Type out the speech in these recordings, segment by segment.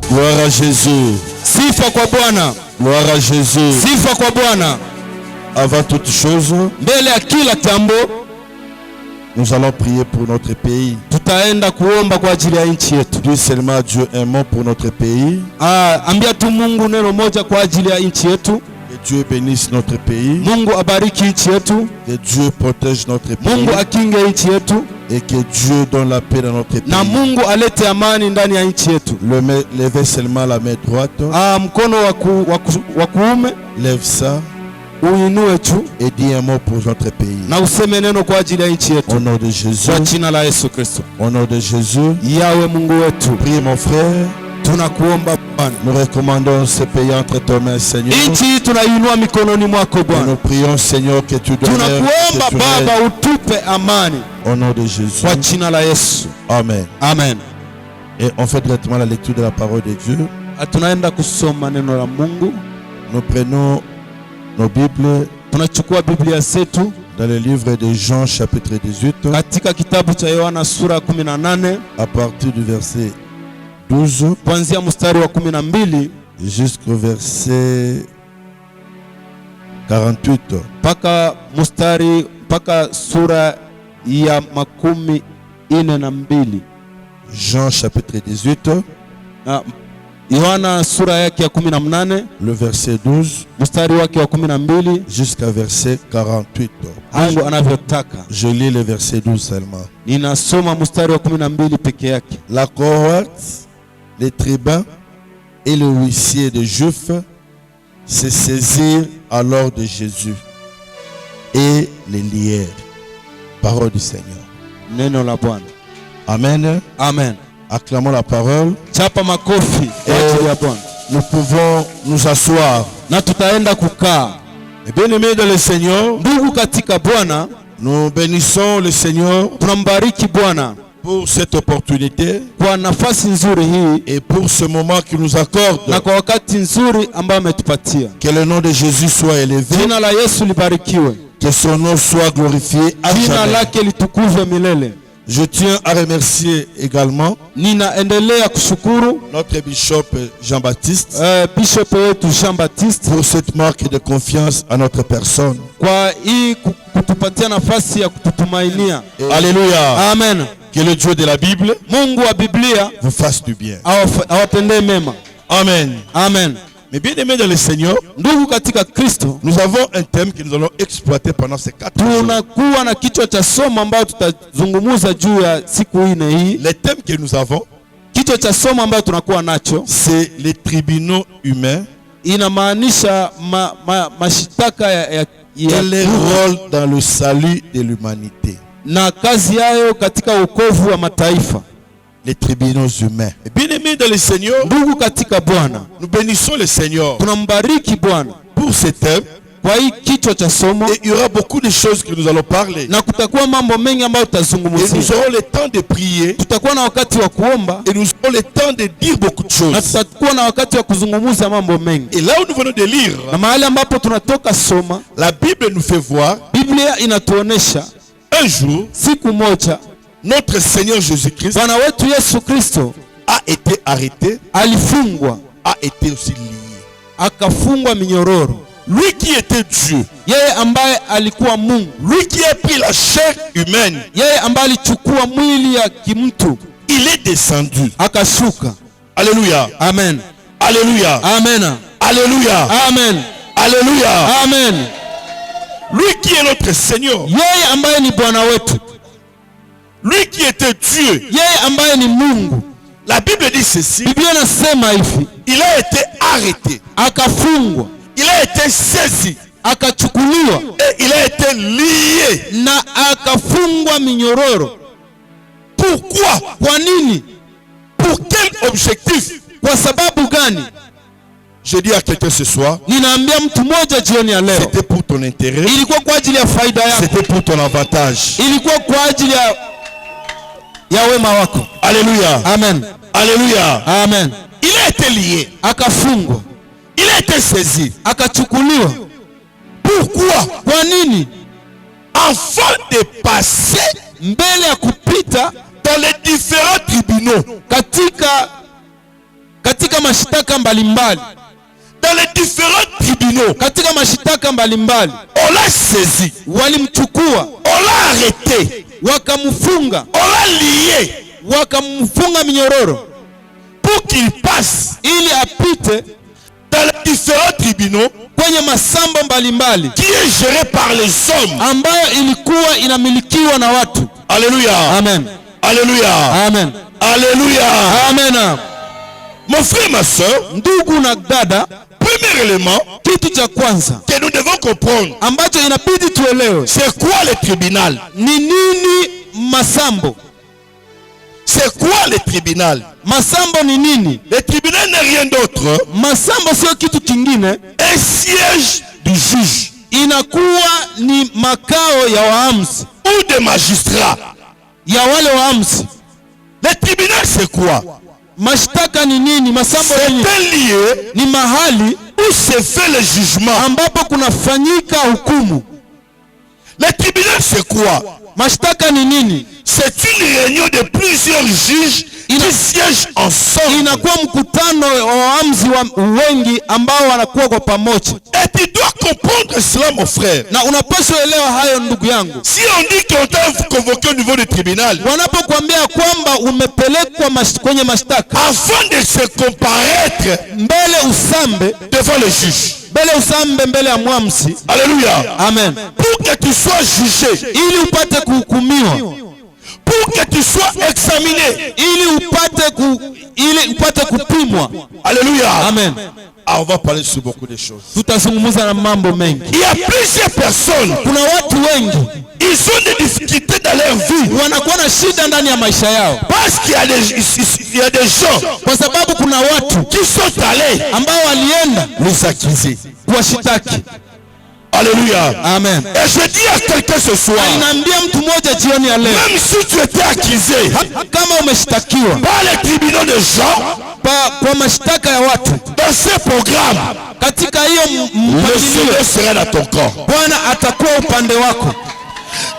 Gloire à Jésus. Sifa kwa Bwana. Gloire à Jésus. Sifa kwa Bwana. Avant toute chose, mbele ya kila jambo, nous allons prier pour notre pays. Tutaenda kuomba kwa ajili ya nchi yetu. Dis seulement Dieu un mot pour notre pays. Ambia tu Mungu neno moja kwa ajili ya nchi yetu. Que Dieu bénisse notre pays. Mungu abariki nchi yetu. Que Dieu protège notre pays. Mungu akinge nchi yetu. Et que Dieu donne la paix dans notre pays. Na Mungu alete amani ndani ya nchi yetu. Levez seulement la main droite. Mkono wa kuume. Lève ça. Uinue tu. Et dis un mot pour notre pays. Na useme neno kwa ajili ya nchi yetu. Au nom de Jésus. Kwa jina la Yesu Kristo. Au nom de Jésus. Yawe Mungu wetu. Prie mon frère. Tunakuomba Bwana. Nous recommandons ce pays entre tes mains, Seigneur. Nchi tunainua mikononi mwako Bwana. Nous prions, Seigneur, que tu donnes. Tunakuomba Baba utupe amani. Au nom de Jésus. Kwa jina la Yesu. Amen. Amen. Et on fait directement la lecture de la parole de Dieu. Tunaenda kusoma neno la Mungu. Nous prenons nos Bibles. Tunachukua Biblia zetu dans le livre de Jean chapitre 18. Katika kitabu cha Yohana sura 18. À partir du verset 12. Kuanzia mstari wa 12 jusqu'au verset 48. Paka sura ya 42. Jean chapitre 18. Yohana sura yake ya 18. Le verset 12. Mstari wake wa 12 jusqu'à verset 48. Mungu anavyotaka. Je lis le verset 12 seulement. Ninasoma mstari wa 12 peke yake. La cohorte, les tribuns et le huissier des Juifs se saisirent alors de Jésus et les lièrent. Parole du Seigneur. Neno la Bwana. Amen. Amen. Acclamons la parole. Chapa makofi. Nous pouvons nous asseoir. Na tutaenda kukaa. Bien-aimés dans le Seigneur, ndugu katika Bwana, nous bénissons le Seigneur. Tunambariki Bwana pour cette opportunité kwa nafasi nzuri hii et pour ce moment qu'il nous accorde. Na kwa wakati nzuri ambao ametupatia. Que le nom de Jésus soit élevé. Jina la Yesu libarikiwe. Que son nom soit glorifié à jamais. Jina lake litukuzwe milele. Je tiens à remercier également ninaendelea kushukuru notre bishop Jean-Baptiste bishop wetu Jean-Baptiste pour cette marque de confiance à notre personne. Kwa hii kutupatia nafasi ya kututumainia. Alléluia. Amen. Que le Dieu de la Bible, Mungu wa Biblia, vous fasse du bien. Awatendee mema. Amen. Amen. Mais bien aimés dans le Seigneur, ndugu katika Kristo, nous avons un thème que nous allons exploiter pendant ces 4 jours. Tunakuwa na kichwa cha somo ambao tutazungumza juu ya siku nne hii. Le thème que nous avons, kichwa cha somo ambao tunakuwa nacho, c'est les tribunaux humains. Inamaanisha mashitaka ya leur rôle dans le salut de l'humanité. Na kazi yao katika wokovu wa mataifa. Les tribunaux humains. Bien-aimés dans le Seigneur, ndugu katika Bwana, nous bénissons le Seigneur. Tunambariki Bwana pour ce thème. Kwa hii kichwa cha somo, et il y aura beaucoup de choses que nous allons parler. Na kutakuwa mambo mengi ambayo tutazungumzia. Et nous aurons le temps de prier. Tutakuwa na wakati wa kuomba. Et nous aurons le temps de dire beaucoup de choses. Na tutakuwa na wakati wa kuzungumza mambo mengi. Et là où nous venons de lire, na mahali ambapo tunatoka soma, la Bible nous fait voir. Biblia inatuonesha un jour, siku moja, notre Seigneur Jésus-Christ, Bwana wetu Yesu Kristo, a été arrêté, alifungwa, a été aussi lié, akafungwa minyororo. Lui qui était Dieu, yeye ambaye alikuwa Mungu, lui qui a pris la chair humaine, yeye ambaye alichukua mwili ya kimtu, il est descendu, akashuka. Alléluia. Amen. Alléluia. Amen. Alléluia. Amen. Alléluia. Amen. Lui qui est notre Seigneur, yeye ambaye ni Bwana wetu, lui qui était Dieu, yeye ambaye ni Mungu. La Bible dit ceci. Biblia inasema hivi, il a été arrêté, akafungwa, il a été saisi, akachukuliwa, et il a été lié, na akafungwa minyororo. Pourquoi? Kwa nini? Pour quel objectif? Kwa sababu gani? Je dis à quelqu'un ce soir, ninaambia mtu mmoja jioni ya leo, c'était pour ton intérêt, ilikuwa kwa ajili ya faida yako, c'était pour ton avantage, ilikuwa kwa ajili ya wema wako. Alléluia. Amen. Alléluia. Amen. Il a été lié, akafungwa, il a été saisi, akachukuliwa. Pourquoi? Kwa nini? Afin de passer mbele ya kupita mashitaka mbalimbali. Dans les différents tribunaux, Katika mashitaka mbalimbali on l'a saisi, walimchukua, on l'a arrêté, wakamfunga, on l'a lié wakamfunga minyororo pour qu'il passe ili apite dans les différents tribunaux kwenye masambo mbalimbali qui est géré par les hommes. ambayo ilikuwa inamilikiwa na watu. Alléluia. Amen. Alléluia. Amen. Alléluia. Amen. Mon frère, ma soeur, Ndugu na dada, premier élément kitu cha kwanza que nous devons comprendre, ambacho inabidi tuelewe, c'est quoi le tribunal? ni nini masambo? C'est quoi le tribunal? Masambo ni nini? Le tribunal n'est rien d'autre, Masambo sio kitu kingine, un siège du juge inakuwa ni makao ya waamuzi, ou des magistrats. ya wale waamuzi. Le tribunal, c'est quoi? Mashtaka ni nini? Masambo C'est ni nini? un lieu Ni mahali où se fait le jugement. ambapo kunafanyika hukumu. Le tribunal, c'est quoi? Mashtaka ni nini? C'est une réunion de plusieurs juges qui siègent ensemble. Inakuwa mkutano wa waamuzi wengi ambao wanakuwa kwa pamoja. Et tu dois comprendre cela, mon frère. Na unapaswa elewa hayo ndugu yangu. Si on dit qu'on t'a convoqué au niveau du tribunal, Wanapokuambia kwamba umepelekwa kwenye mashtaka, afin de se comparaître mbele usambe, devant le juge. mbele usambe mbele ya mwamuzi. Alléluia. Amen. Pour que tu sois jugé, Ili upate kuhukumiwa, pour que tu sois examiné. ili upate kupimwa. Alléluia. Amen. Ah, on va parler sur beaucoup de choses. Tutazungumza na mambo mengi. Il y a plusieurs personnes, Kuna watu wengi ils ont des difficultés dans leur vie wanakuwa na shida ndani ya maisha yao, parce qu'il y a des gens kwa sababu kuna watu qui sont allés ambao walienda les accuser. kuwashitaki. Alléluia. Amen. Et je dis à quelqu'un ce soir, Inaambia mtu mmoja jioni ya leo, même si tu étais accusé kama umeshtakiwa par les tribunaux de gens, kwa mashtaka ya watu dans ce programme, katika hiyo le mpangilio, Seigneur sera dans ton corps. Bwana atakuwa upande wako.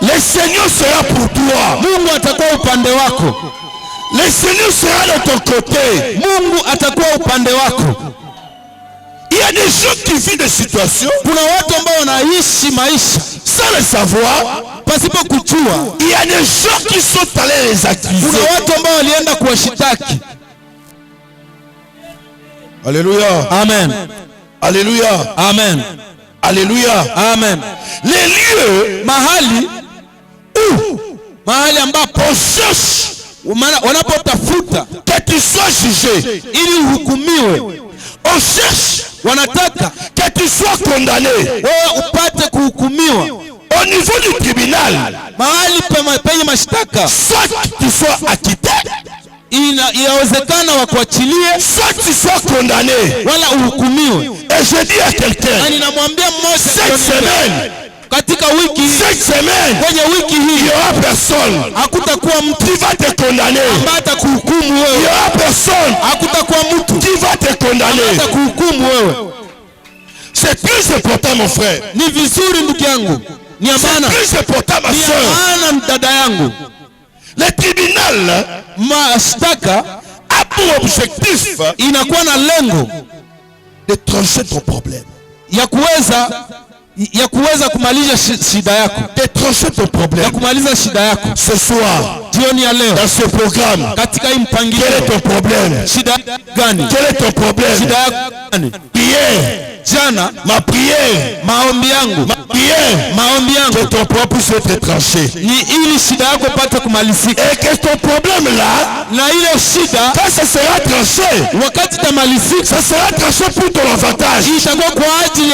Le Seigneur sera pour toi. Mungu atakuwa upande wako. Le Seigneur sera de ton côté. Mungu atakuwa upande wako. Il y a des gens qui vivent des situations Kuna watu ambao wanaishi maisha sans le savoir. pasipo kujua. Il y a des gens qui sont allés les accuser. Kuna watu ambao walienda kuwashitaki. Alléluia. Amen. Alléluia. Amen. Alléluia. Amen. Les lieux mahali ambapo on cherche wanapotafuta que tu sois jugé. ili uhukumiwe, On cherche wanataka que tu sois condamné. wewe upate kuhukumiwa Au niveau du tribunal, mahali penye mashtaka. soit tu sois acquitté, Inawezekana wakuachilie, soit tu sois condamné. wala uhukumiwe. Et je dis à quelqu'un, Na ninamwambia mmoja cette semaine, katika wiki hii, kwenye wiki il hii n'y aura personne hakutakuwa mtu qui va te condamner. ambaye atakuhukumu Il n'y wewe. aura personne Hakutakuwa mtu qui va te condamner. atakuhukumu wewe. C'est très important, mon frère. Ni vizuri ndugu yangu, ni C'est amana, très important, ma ni soeur. amana dada yangu. Le tribunal Mashtaka a pour objectif inakuwa na lengo de trancher ton problème. ya kuweza kumaliza shida yako, De trancher ton ya problème. kumaliza shida yako. Ce soir, Jioni ya leo dans ce programme, katika hii quel est mpangilio, ton problème? shida gani? Quel est ton problème? Shida yako gani? Prière, Jana ma prière, maombi yangu, maombi que yangu ton problème puisse être tranché. ni ili shida yako pate kumalizika, Et que ton problème là, na ile shida quand ça sera tranché, wakati tamalizika ça sera tranché pour ton avantage. itakuwa kwa ajili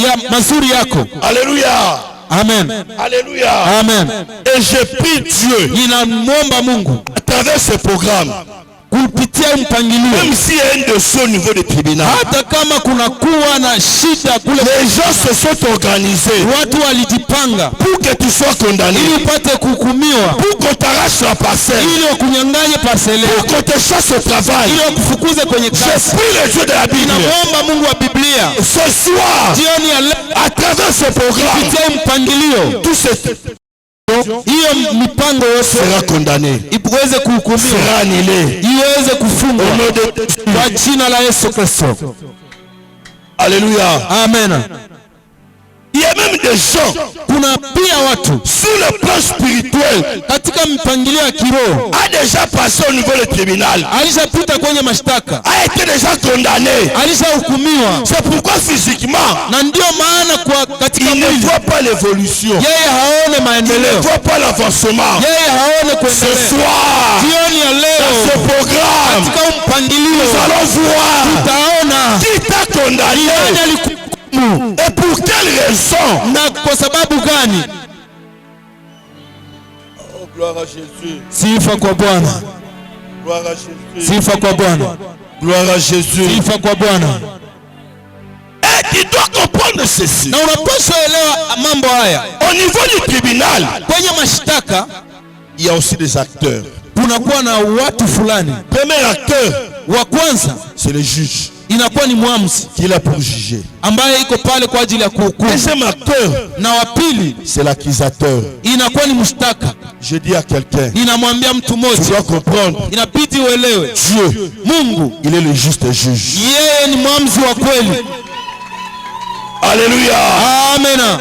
ya mazuri yako. Alléluia. Amen. Alléluia. Amen. Et je prie Dieu Ninamwomba Mungu à travers ce programme, kupitia mpangilio, même s'il y a un dossier au niveau des tribunaux, hata kama kuna kuwa na shida kule, les gens se sont organisés watu walijipanga pour que tu sois condamné, ili upate kuhukumiwa, pour qu'on t'arrache la parcelle, ili wakunyanganye parcele, pour qu'on te chasse au travail. ili wakufukuze kwenye Je kazi. prie le Dieu de la Bible Ninamwomba Mungu wa Biblia ce soir, jioni ya leo à travers ce programme, kupitia mpangilio, tout ce hiyo mipango yote sera condamnée, iweze kuhukumiwa, sera annulée, iweze kufungwa au nom de kwa jina la Yesu Kristo. Alléluia. Amen. Il y a même des gens, kuna pia watu sur le plan spirituel, katika mpangilio ya kiroho a déjà passé au niveau du tribunal, alishapita kwenye mashtaka, a été déjà condamné. alishahukumiwa. C'est pourquoi physiquement, Na ndio maana kwa katika il ne mwili voit pas l'évolution, yeye haone il ne maendeleo, voit pas l'avancement. yeye haone Ce kuendelea. soir, Jioni ya dans leo ce programme, katika mpangilio nous allons voir utaona qui t'a nani condamné alikuhukumu et pour quelle raison. na kwa sababu gani. Oh, gloire à Jésus. Sifa kwa Bwana, Gloire à Jésus. sifa kwa Bwana, Gloire à Jésus. sifa kwa Bwana. Et tu dois comprendre ceci. Na unapaswa elewa mambo haya. Au niveau du tribunal, Kwenye mashtaka il y a aussi des acteurs. kunakuwa na watu fulani. Premier acteur, Wa kwanza c'est le juge inakuwa ni mwamuzi qui est là pour juger. ambaye iko pale kwa ajili ya kuhukumu, Deuxième acteur, na wa pili c'est l'accusateur. inakuwa ni mshtaka. Je dis à quelqu'un, Ninamwambia mtu tu mmoja, dois comprendre, inabidi uelewe Dieu, Mungu il est le juste juge. yeye ni mwamuzi wa kweli. Alléluia. Amena.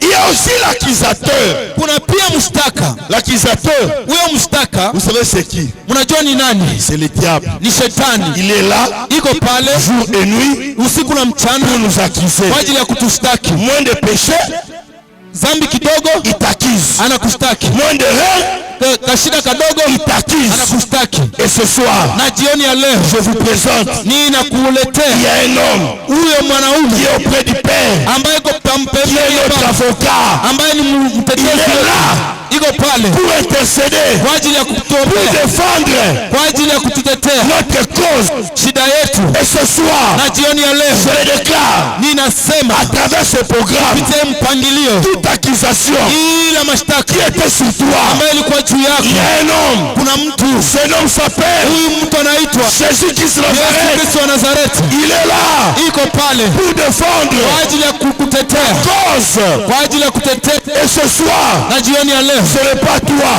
Il y a aussi l'accusateur. Kuna pia mshtaka. L'accusateur, Huyo mshtaka vous savez c'est qui? mnajua ni nani? C'est le diable. Ni shetani. Il est là, Iko pale jour et nuit, usiku na mchana pour nous accuser. kwa ajili ya kutushtaki. Moins de péché, Zambi kidogo il t'accuse. anakushtaki, Moins de rien, kashida kadogo il t'accuse. anakushtaki. Et ce soir, Na jioni ya leo je vous présente, ninakuletea il y a un homme huyo qui mwanaume est auprès du Père, ambaye iko qui est pembeni notre ya avocat, ambaye ni il mtetezi est wetu. là Iko pale pour intercéder, kwa ajili ya pour kutuombea, défendre kwa ajili ya kututetea notre cause. shida yetu. Et ce soir, Na jioni ya leo je le déclare, ninasema à travers ce programme, kupitia mpangilio, toute accusation ila mashtaka qui était sur toi, ambayo ilikuwa juu il y yako, a un homme, kuna mtu, ce homme s'appelle huyu mtu anaitwa Jésus-Christ Yesu Nazareth. Kristo wa Nazareti. Il est là Iko pale pour défendre kwa ajili ya kukutetea, cause. kwa ajili ya kutetea. Et ce soir, Na jioni ya leo ce n'est pas toi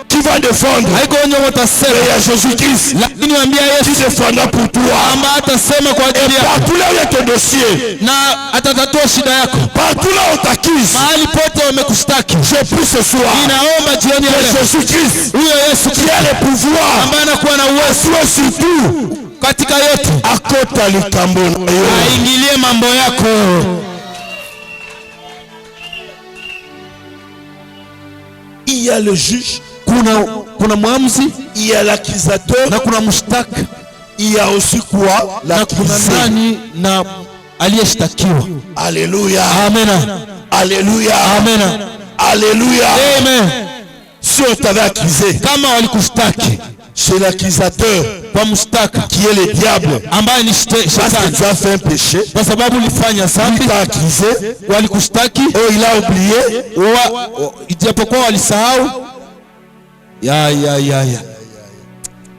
qui va défendre, haiko wenye mais utasema, il y a Jésus-Christ lakini waambia qui Yesu défendra pour toi. kwamba atasema kwa Et ajili yako partout là où il y a ton dossier, na atatatua shida yako. partout là où on t'accuse, Mahali pote wamekushtaki, je prie ce soir ninaomba jioni ya que leo Jésus-Christ, huyo Yesu qui a le pouvoir, ambaye anakuwa na uwezo soit surtout katika yote à côté à l'Ikambo. aingilie mambo yako. Il y a le juge, Kuna mwamuzi il y a l'accusateur, na kuna mshtaka il y a aussi quoi? na kuna L'accusé. nani na aliyeshtakiwa. Alléluia. Amena, Alléluia. amena, Alléluia. amen. Si on t'avait accusé, Kama walikushtaki c'est l'accusateur kwa mshtaka qui est le diable, ambaye ni parce que shetani, tu as fait un péché, kwa sababu ulifanya dhambi, il t'a accusé, walikushtaki oh, il a oublié, ijapokuwa walisahau. Ya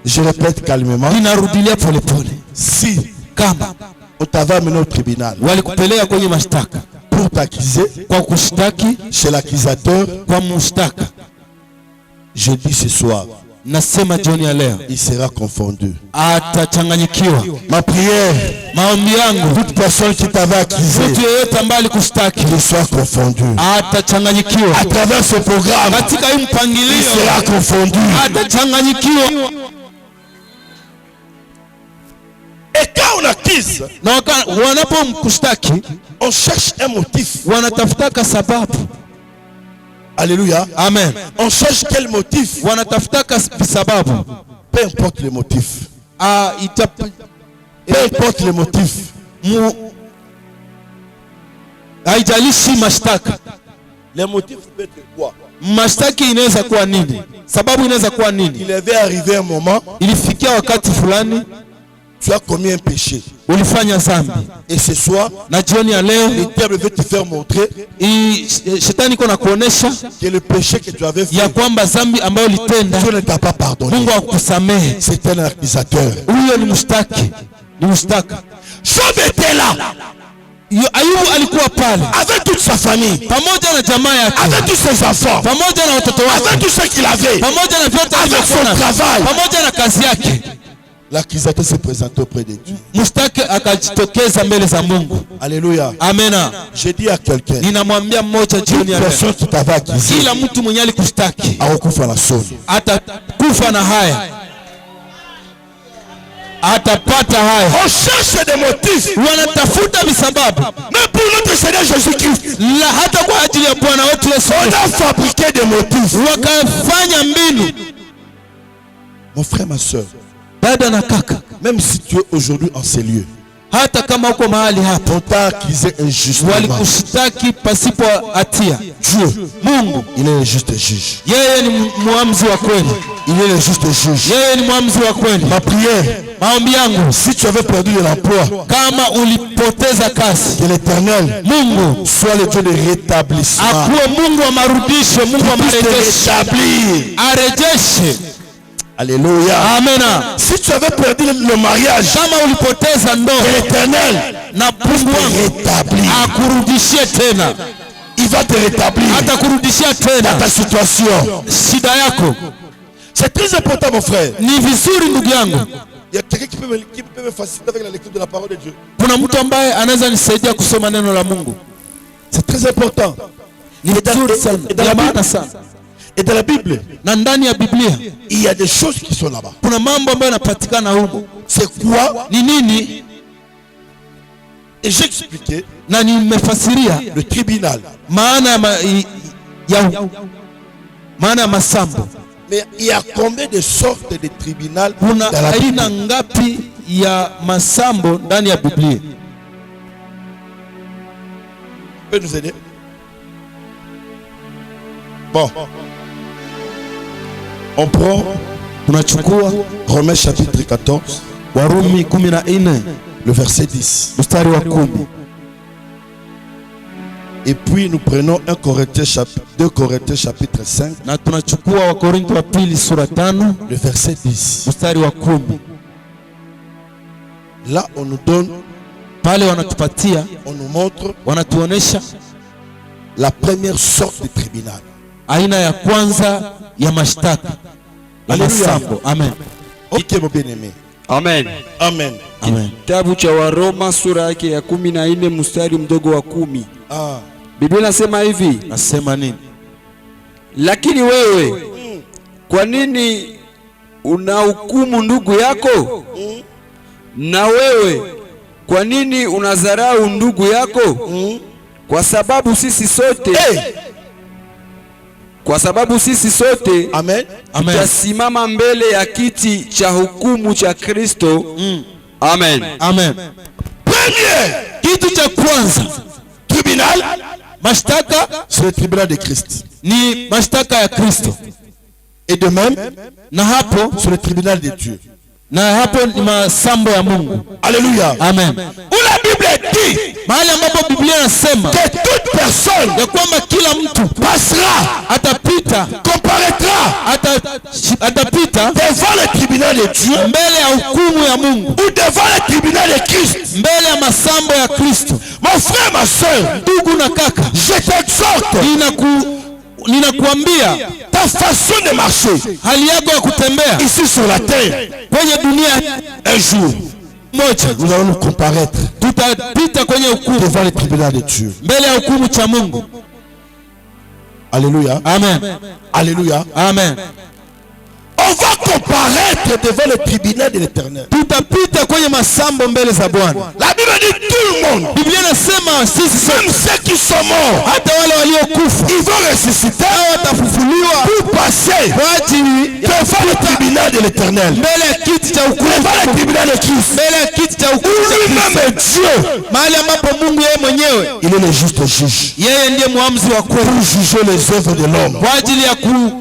je répète calmement, ninarudilia polepole. si Kama on t'avait amené au tribunal walikupeleka kwenye mashtaka pour t'accuser, kwa kushtaki chez l'accusateur, kwa mshtaka, je dis ce soir, nasema jioni ya leo il sera confondu. atachanganyikiwa. Ma prière, Maombi yangu, toute personne qui t'avait accusé, mtu yeyote ambaye alikushtaki qu'il soit confondu. atachanganyikiwa À travers ce programme, katika hii il mpangilio, sera confondu. atachanganyikiwa. Et quand on accuse, Na wanapomkushtaki on cherche un motif. wanatafutaka sababu. Alléluia. Amen. On cherche quel motif? Wanatafutaka sababu. Peu importe le motif. Peu importe le motif. Haijalishi mashtaka. Le motif peut être quoi? Mashtaki inaweza kuwa nini? Sababu inaweza kuwa nini? Il avait arrivé un moment, Ilifikia wakati fulani tu as commis un péché. ulifanya dhambi, Et ce soir, na jioni ya leo le diable veut te faire montrer shetani iko na kuonesha que le péché que tu avais fait, ya kwamba dhambi ambayo ulitenda Dieu ne t'a pas pardonné. Mungu akusamehe. C'est un accusateur. Huyo ni mshtaki, ni mshtaka. Job était là. Ayubu alikuwa pale avec toute sa famille, pamoja na jamaa yake, avec tous ses enfants, pamoja na watoto wake, avec tout ce qu'il avait, pamoja na vyote avec son alivyokuwa, travail. pamoja na kazi yake. L'accusateur s'est présenté auprès de Dieu. Mshtaki akajitokeza mbele za Mungu. Alléluia. Amena. Je dis à quelqu'un, Ninamwambia mmoja jioni ya leo, personne qui t'avait accusé kila mtu mwenye alikushtaki akufa na soni, atakufa na haya, atapata haya. on cherche des motifs, Wanatafuta visababu, mais pour notre Seigneur Jésus-Christ, la hata kwa ajili ya Bwana wetu Yesu on a fabriqué des motifs. wakafanya mbinu. Mon frère, ma soeur, Dada na kaka, même si tu es aujourd'hui en ces lieux, hata kama uko mahali hapa on t'a accusé injustement, walikushtaki pasipo hatia, Dieu, Mungu il est le juste juge. yeye ni muamuzi wa kweli, Il est le juste juge. yeye ni muamuzi wa kweli. Ma prière, Maombi yangu, si tu avais perdu de l'emploi, kama ulipoteza kazi, que l'Éternel Mungu soit le Dieu de rétablissement. akuwe Mungu wa marudisho, Mungu wa Puisse te marejesho, rétablir. arejeshe. Alléluia. Amena. Si tu avais perdu le mariage, Kama ulipoteza que ndoa, l'Éternel na Mungu te wangu rétablir. akurudishie tena, Il va te rétablir atakurudishia dans tena ta situation. shida yako. C'est très important, mon frère. Ni vizuri ndugu yangu. Il y a quelqu'un qui peut me faciliter avec la lecture de la parole de Dieu. Kuna mtu ambaye anaweza nisaidia kusoma neno la Mungu. C'est très important. Ni vizuri sana, ya maana sana. Et dans la Bible, Na ndani ya Biblia il y a des choses qui sont là-bas. kuna mambo ambayo yanapatikana huko. C'est quoi? Ni nini? Et j'ai expliqué Na nimefasiria le tribunal. maana ya masambo. Mais il y a combien de sortes de tribunal Kuna dans la aina Bible? ngapi ya masambo ndani ya Biblia? Peut nous aider? Bon. On prend Tunachukua Romains chapitre 14, Warumi 14 le verset 10. mstari wa 10. Et puis nous prenons 2 Corinthiens chapitre 5, Na tunachukua Wakorintho wa pili sura 5 le verset 10. mstari wa 10. Là, on nous donne, Pale wanatupatia, on nous montre wanatuonesha la première sorte de tribunal. aina ya kwanza ya mashtaka ya Alléluia. masambo. Amen. Ok, mon bien-aimé. Amen. Amen. Amen. Kitabu cha Waroma sura yake ya 14 mstari mdogo wa 10. Ah. Biblia inasema hivi: Nasema nini? lakini wewe kwa nini unahukumu ndugu yako? Na wewe kwa nini unadharau ndugu yako? Kwa sababu sisi sote Amen. Amen. tutasimama mbele ya kiti cha hukumu cha Kristo. Amen. Amen. Premier Kitu cha kwanza tribunal, mashtaka c'est le tribunal de Christ. ni mashtaka ya Kristo, Et de même, na hapo c'est le tribunal de Dieu. ni masambo ya Mungu. Alléluia. Amen. Où la Bible dit Mahali ambapo Biblia inasema que toute personne ya kwamba kila mtu passera, atapita comparaîtra atapita devant le tribunal de Dieu mbele ya hukumu ya Mungu, ou devant le tribunal de Christ. mbele ya masambo ya Kristo. Mon frère, ma soeur, Ndugu na kaka, je t'exhorte, ninakuambia ta façon de marcher hali yako ya kutembea ici sur la terre, kwenye dunia, un jour, moja nous allons nous comparaître tutapita kwenye hukumu, devant le tribunal de Dieu. mbele ya hukumu cha Mungu. Alléluia. Amen. Alléluia. Amen. On va comparaître devant le tribunal de l'Éternel. Tutapita kwenye masambo mbele za Bwana. La Bible dit tout le monde, Biblia inasema sisi même ceux qui sont morts, hata wale waliokufa ils vont ressusciter watafufuliwa pour passer kwa ajili ya devant le tribunal de l'Éternel, mbele ya kiti cha hukumu, devant le tribunal de Christ. mbele ya kiti cha hukumu cha Kristo, Lui-même est Dieu. mahali ambapo Mungu yeye mwenyewe Il est le juste juge yeye ndiye muamuzi wa kweli pour juger les œuvres de l'homme. kwa ajili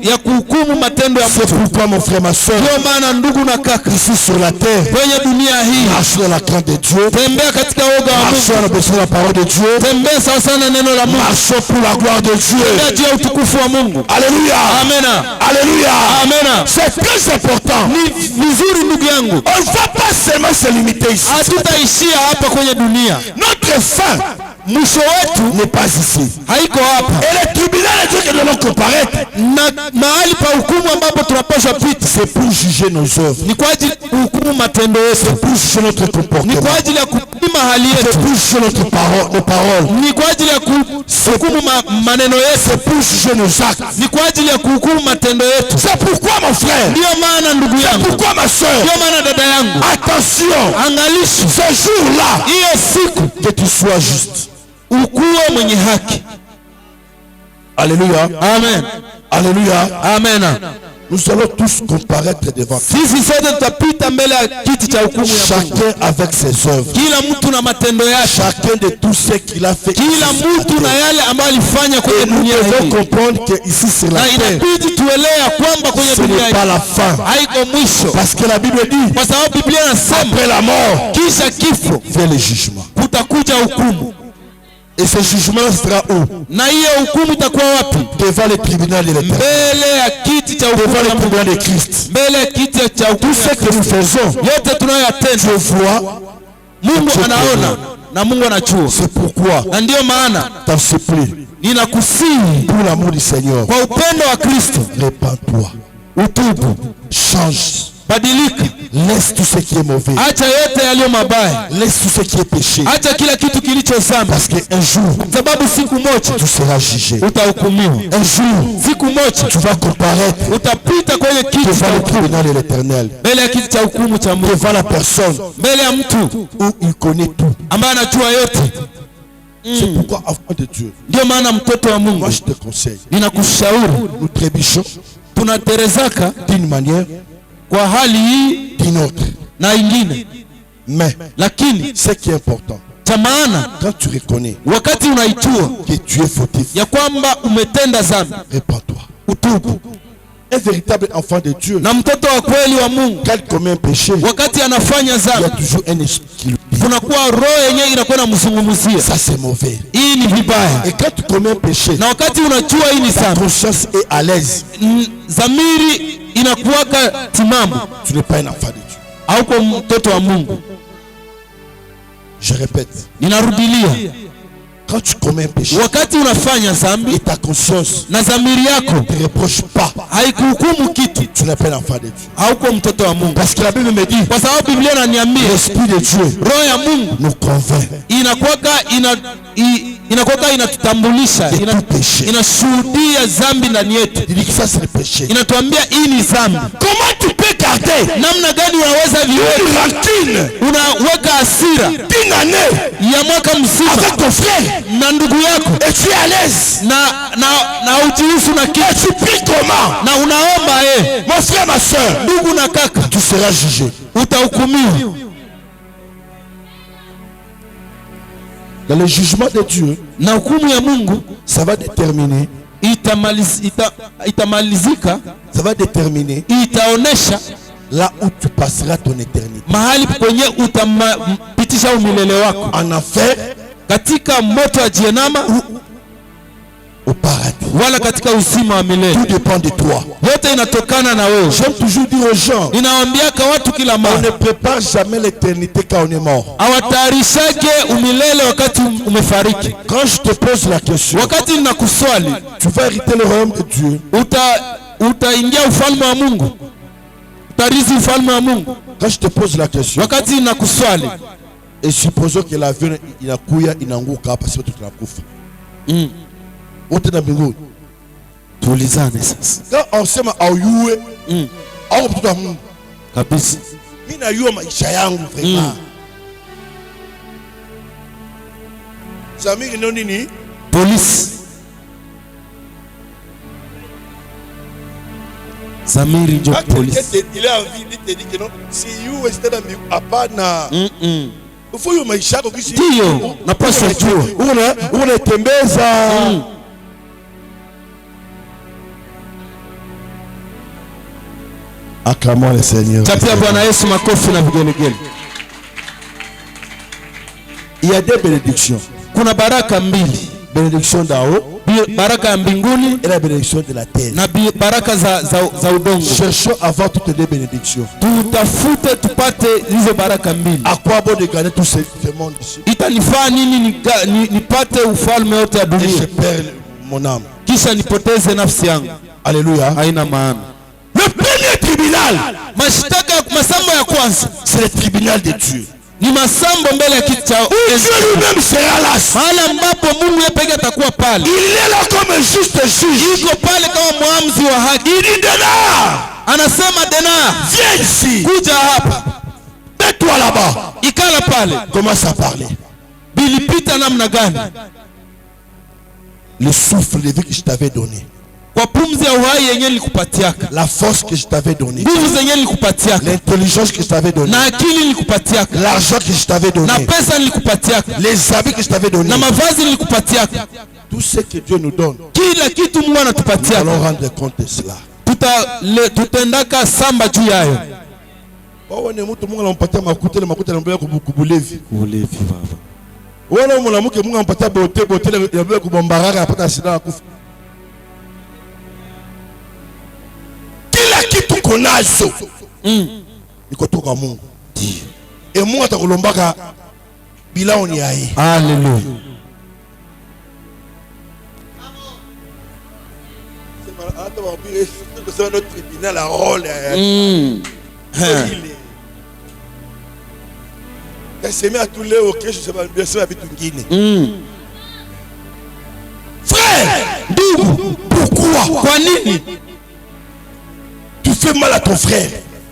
ya kuhukumu matendo ya C'est mtu. pourquoi, mon mon frère, ma soeur, Ndio maana ndugu na kaka, ici sur la terre, kwenye dunia hii marche dans la crainte de Dieu, tembea katika woga wa marche Mungu, en obéissant la parole de Dieu, tembea sawa sawa na neno la Mungu, marche pour la gloire de Dieu. tembea juu ya utukufu wa Mungu. Alléluia. Amena, Alléluia. amena. C'est très important. Ni vizuri ndugu yangu, On ne va pas seulement se limiter ici. hatutaishia hapa kwenye dunia. Notre fin Mwisho wetu n'est pas ici. haiko hapa, Et le tribunal de Dieu que nous allons comparaître, na mahali pa hukumu ambapo tunapaswa pita c'est pour juger nos œuvres, ni kwa ajili ya kuhukumu matendo yetu, pour juger notre ni comportement, kwa ajili ya kupima hali c'est yetu, pour juger nos paroles, ni kwa ajili ya kuhukumu maneno yetu, c'est pour juger nos actes. ni kwa ajili ya kuhukumu matendo yetu. C'est pourquoi, mon frère, Ndiyo maana ndugu c'est yangu, pourquoi, ma soeur, ndiyo maana dada yangu, attention, angalisha ce jour-là, hiyo siku que tu sois juste. ukuwe mwenye haki. Alléluia. Amen, Alléluia. amena. Nous allons tous comparaître devant Sisi sote tutapita mbele ya kiti cha hukumu ya Mungu, chacun avec ses œuvres, kila mtu na matendo yake, chacun de tout ce qu'il a fait. kila ici sur la mtu na terre. yale ambayo alifanya Et kwenye nous dunia devons hii, comprendre que ici sur la na terre, inabidi tuelewe ya kwamba kwenye ce dunia n'est pas hii la fin. haiko mwisho, Parce que la Bible dit, kwa sababu Biblia inasema après la mort, kisha kifo vient le jugement. kutakuja hukumu. Et ce jugement sera où? Na hiyo hukumu itakuwa wapi? Devant le tribunal de l'éternel. Mbele ya kiti cha Devant hukumu le ya Mungu, tribunal de Christ. mbele ya kiti cha hukumu Tout ce ya que nous Kristo. faisons, Yote tunayoyatenda Dieu voit. Mungu anaona na Mungu anajua, C'est pourquoi, na ndiyo maana t'en supplie, ninakusihi pour l'amour du Seigneur, kwa upendo wa Kristo, répands-toi, utubu, change, badilika, laisse tout ce qui est mauvais, acha yote yaliyo mabaya, laisse tout ce qui est péché. acha kila kitu kilicho dhambi, Parce qu'un jour, sababu siku moja tu seras jugé. utahukumiwa. Un jour, Siku moja tu vas comparaître utapita kwenye kiti devant cha le hukumu, tribunal de l'éternel, mbele ya kiti cha hukumu cha Mungu, devant la personne mbele ya mtu où il connaît tout. ambaye anajua yote. C'est pourquoi, enfant de Dieu, Ndio maana mtoto wa moi Mungu, je te conseille, ninakushauri, nous trébuchons tunaterezaka d'une manière, kwa hali hii d'une autre. na ingine, Mais lakini ce qui est important, cha maana quand tu reconnais wakati unaijua que tu es fautif, ya kwamba umetenda dhambi, répands-toi. utubu. Un véritable enfant de Dieu, Na mtoto wa kweli wa Mungu quand il commet un péché, wakati anafanya il y a dhambi, toujours un esprit qui lui dit, kunakuwa roho yenyewe inakuwa inamzungumzia, ça c'est mauvais. hii ni vibaya. Et quand tu commets un péché, Na wakati unajua hii ni ta dhambi, conscience est à l'aise. dhamiri inakuwaka timamu, Tu n'es pas un enfant de Dieu. hauko mtoto wa Mungu. Je répète, Ninarudilia, quand tu commets un péché wakati unafanya dhambi et ta conscience na dhamiri yako ne te reproche pas, haikuhukumu kitu, tu n'es pas un enfant de Dieu. hauko mtoto wa Mungu, Parce que la Bible me dit, kwa sababu Biblia inaniambia l'Esprit de Dieu roho ya Mungu nous convainc inakuwaka inatutambulisha, de tout péché. inashuhudia dhambi ndani yetu, Il dit que ça c'est le péché. inatuambia hii ni dhambi. Comment tu peux garder Namna gani unaweza viweka, une rancune unaweka hasira d'une année ya mwaka mzima avec ton frère na ndugu yako et tu es à l'aise na ujihusu na et kitu tu pries comment? na unaomba Mon frère, ma soeur, ndugu na kaka, tu seras jugé. utahukumiwa. Dans le jugement de Dieu, Na hukumu ya Mungu ça va déterminer, itamalizika, itaonesha là où tu passeras ton éternité. mahali kwenye utapitisha umilele wako, En enfer katika moto wa jehanamu ou au paradis. wala katika uzima wa milele. Tout dépend de toi. Yote inatokana na wewe. J'aime toujours dire aux gens, Ninawaambiaka watu kila on ne mara, prépare jamais l'éternité quand on est mort. hawatayarishake umilele wakati umefariki. Quand je te pose la question, Wakati ninakuswali, tu vas hériter le royaume de Dieu. utaingia ufalme wa Mungu, utarithi ufalme wa Mungu. Quand je te pose la question, Wakati ninakuswali, et supposons que l'avion inakuya inaanguka hapa, sisi tunakufa. Wote na mbinguni. tuulizane sasa Quand on sema auyue, au mtoto wa Mungu, kabisa. mimi najua maisha yangu vraiment. Samiri ndio nini? Polisi Zamiri ndio polisi. Il a envie de te dire que non, si you est dans mbinguni hapana. Ufuyo maisha yako kisi. Ndio, napaswa jua. Unatembeza. Acclamons le Seigneur. Chapia Bwana Yesu makofi na vigelegele. Il y a deux bénédictions. Kuna baraka mbili. Bénédiction d'en haut. Baraka ya mbinguni et la bénédiction de la terre. na baraka za udongo. Cherchons à avoir toutes les deux bénédictions. Tutafute tupate hizo baraka mbili. À quoi bon de gagner tout ce monde ici? Itanifaa nini nipate ufalme wote ya Et je dunia perds mon âme. kisha nipoteze nafsi yangu? Alléluia. Haina maana. Le premier tribunal, Masambo ya kwanza c'est le tribunal de Dieu. ni masambo mbele ya kiti cha Dieu lui-même sera là. mahali ambapo Mungu yeye pekee atakuwa pale. Il est là comme un juste juge. Iko pale kama mwamuzi wa haki. Il dit Denar, Anasema Denar, viens ici. kuja hapa. Mets-toi là-bas. Ikala pale. Commence à parler. Bilipita namna gani? Le souffle de vie que je t'avais donné. Kwa pumzi ya uhai yenyewe nilikupatiaka. La force que je t'avais donnée. Nguvu zenyewe nilikupatiaka. L'intelligence que je t'avais donnée. Na akili nilikupatiaka. L'argent que je t'avais donné. Na pesa nilikupatiaka. Les habits que je t'avais donnés. Na mavazi nilikupatiaka. Tout ce que Dieu nous donne. Kila kitu Mungu Nous anatupatiaka. allons rendre compte de cela. Tutendaka samba juu yayo. Waone mtu Mungu anampatia makuta na makuta anambia kubulevi. Ulevi baba. Waone mwanamke Mungu anampatia bote anambia kubombaraka apata sida akufa. Kila kitu konazo ni kutoka Mungu. Et Mungu atakulombaka bila oni yai. Hallelujah. C'est notre tribunal la rôle. C'est mis à tous les OK, je sais pas bien sûr avec Guinée. Frère, pourquoi? Kwa nini? Tu fais mal à ton frère.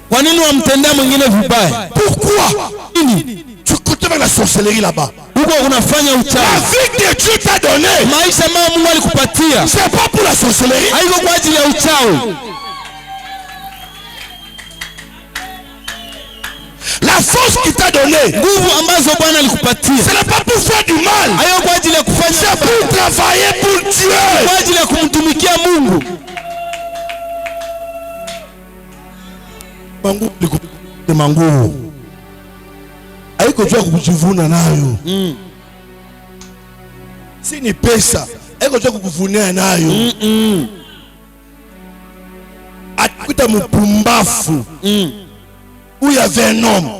Kwa nini wamtendea mwingine vibaya? Pourquoi? Nini? Tu comptes avec la sorcellerie là-bas. Huko unafanya La uchawi. vie que Dieu t'a donnée, Maisha ambayo Mungu alikupatia c'est pas pour la sorcellerie. haiko kwa ajili ya uchawi. La force qu'il t'a donnée, Nguvu ambazo Bwana alikupatia ce n'est pas pour faire du mal. haiko kwa ajili ya kufanya C'est pour travailler pour Dieu. kwa ajili ya kumtumikia Mungu. Mangu haiko jua kujivuna nayo. Si ni pesa haiko jua kukuvunia nayo. Akuita mpumbafu. Où il y avait un homme.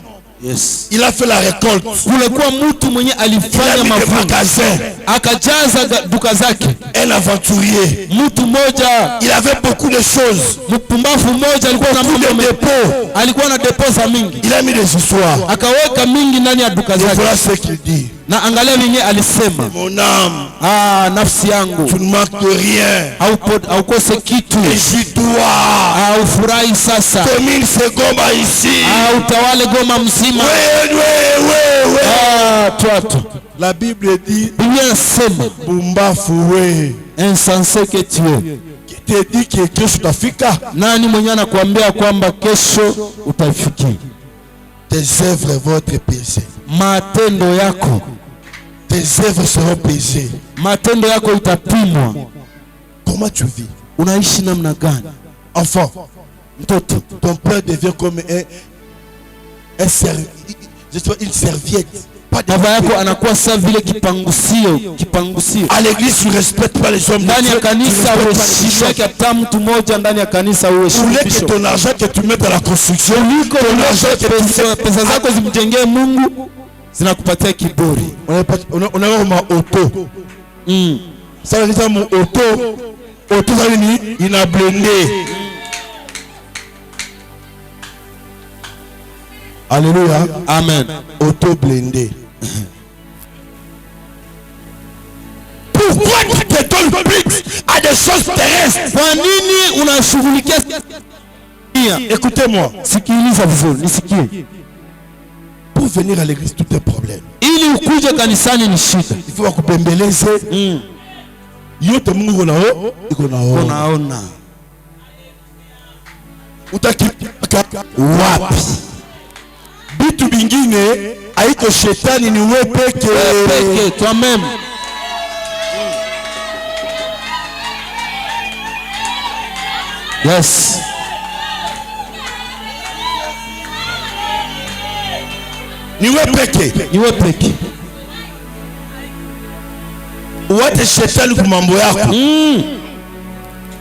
Yes. Il a fait la récolte. Kulikuwa mtu mwenye Il a alifanya mis des mavuno magasins. akajaza duka zake. Un aventurier. Mtu mmoja Il avait beaucoup de choses. mpumbafu mmoja alikuwa na Beaucoup de mambo dépôts. alikuwa na deposa mingi, Il a mis des histoires. akaweka mingi ndani ya duka Et zake. voilà ce qu'il dit. Na angalia vyenye alisema, Mon âme, nafsi yangu tu ne manques de rien. haukose kitu, Réjouis-toi. ufurahi sasa, Domine ce Goma ici. utawale Goma mzima. Twatu. La Bible dit, Biblia inasema Bumbafu we. insensé que tu es. Qui te dit que kesho utafika? Nani mwenye anakuambia kwamba kesho utafikia? Tes œuvres vont être pesées. Matendo yako, Tes œuvres seront pesées. matendo yako itapimwa. Comment tu vis? Unaishi namna gani? Enfant, Mtoto, ton père devient comme une serviette. Pas de baba yako anakuwa sawa vile kipangusio. À l'église, tu ne respectes pas les hommes de Ndani ya Dieu. Tu kanisa respectes pas les uheshimiwe, bishops. hata mtu mmoja ndani ya kanisa Vous uheshimiwe. voulez que ton argent que tu mettes à la construction, ton argent que tu fais, Pesa zako zimjengee Mungu, zinakupatia kiburi. on a ma auto. Ça veut dire mon auto, ça veut dire il a blindé. Alléluia. Amen. Auto blindé. Pourquoi tu te donnes plus à des choses terrestres? Kwa nini unashughulikia? Écoutez-moi. Sikiliza vizuri, nisikie. Pour venir à l'église, tout est problème. Ili ukuje kanisani ni shida. Il faut akupembeleze. Yote Mungu iko nao. Unaona Utakipaka wapi? Bitu bingine haiko shetani, ni wewe peke. toi-même. Yes. Ni wewe peke. Ni wewe peke. Uwate shetani kwa mambo yako.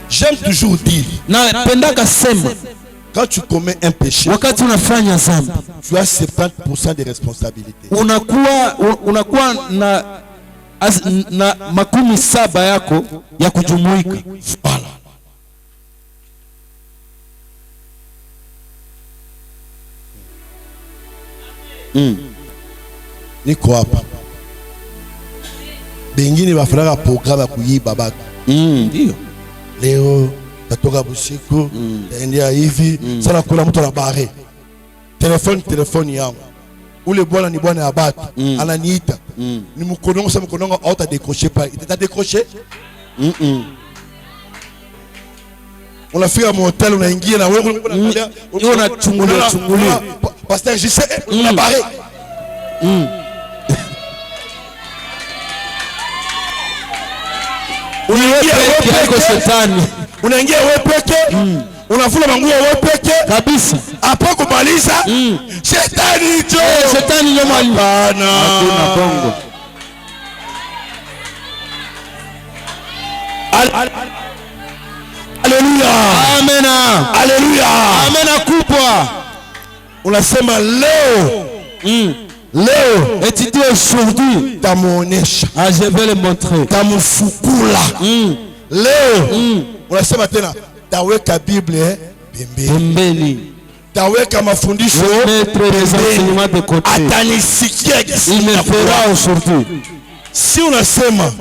J'aime toujours dire. Na pendaka sema. Quand tu commets un péché, wakati unafanya dhambi, tu as 70% de responsabilité. Unakuwa na makumi 7 yako ya kujumuika. Voilà. Niko hapa. Bengine bafuraga programu kuyiba batu. Ndio. Leo tatoka busiku, taendea hivi, sana kuna mtu anabare. Telefoni yangu. Ule bwana ni bwana ya batu, ananiita. Ni mkonongo sema mkonongo auta décrocher pas. Il t'a décroché? Unafika mu hotel unaingia na wewe unachungulia. Pasteur je sais unabare. Unaingia wewe peke, unafula manguo wewe peke kabisa. Hapo kumaliza shetani hicho. Shetani ndio mwalimu. Hakuna bongo. Alléluia. Amen. Alléluia. Amen kubwa. Unasema leo. Leo, et tu dis aujourd'hui, tamuonesha. Je vais le montrer. Tamufukula. Leo, unasema tena taweka Biblia pembeni. Taweka mafundisho pembeni. Atanisikia il me fera aujourd'hui. Si unasema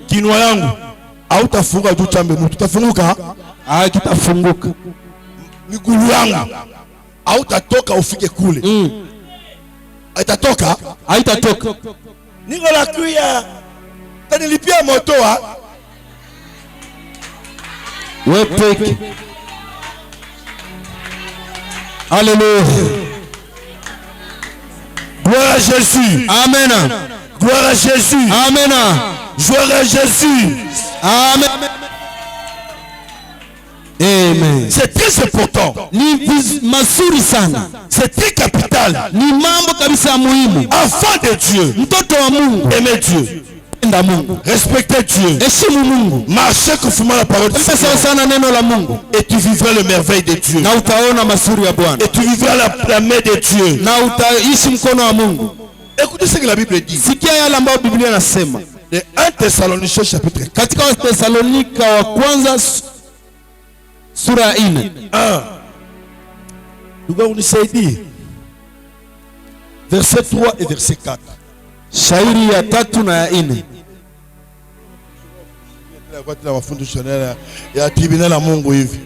kinwa yangu hautafunga tu chambe mtu utafunguka? Kitafunguka. Miguu yangu hautatoka ufike kule. Haitatoka? Haitatoka. Niko la kuya. Tanilipia moto wa. Wewe peke. Alléluia. Gloire à Jésus. Amen. Gloire à Jésus. Amen. Gloire à Jésus. Amen. Amen. C'est très important. Ni mazuri sana. C'est très capital. Ni mambo kabisa muhimu. Enfant de Dieu. Mtoto wa Mungu. Aimer Dieu. Penda Mungu. Respecter Dieu. Heshimu Mungu. Marcher conformément à la parole de Dieu. Pesa sana neno la Mungu. Et tu vivras le merveille de Dieu. Na utaona mazuri ya Bwana. Et tu vivras la main de Dieu. Na utaishi mkono wa Mungu. Écoutez ce que la Bible dit. Sikia yale ambayo Biblia inasema. De 1 Thessaloniciens chapitre 4. Katika Wathesalonika wa kwanza sura ya 4. Ndugu unisaidie. Verset 3 et verset 4. Shairi ya 3 na ya 4. La mafundisho ya tribunal la Mungu hivi.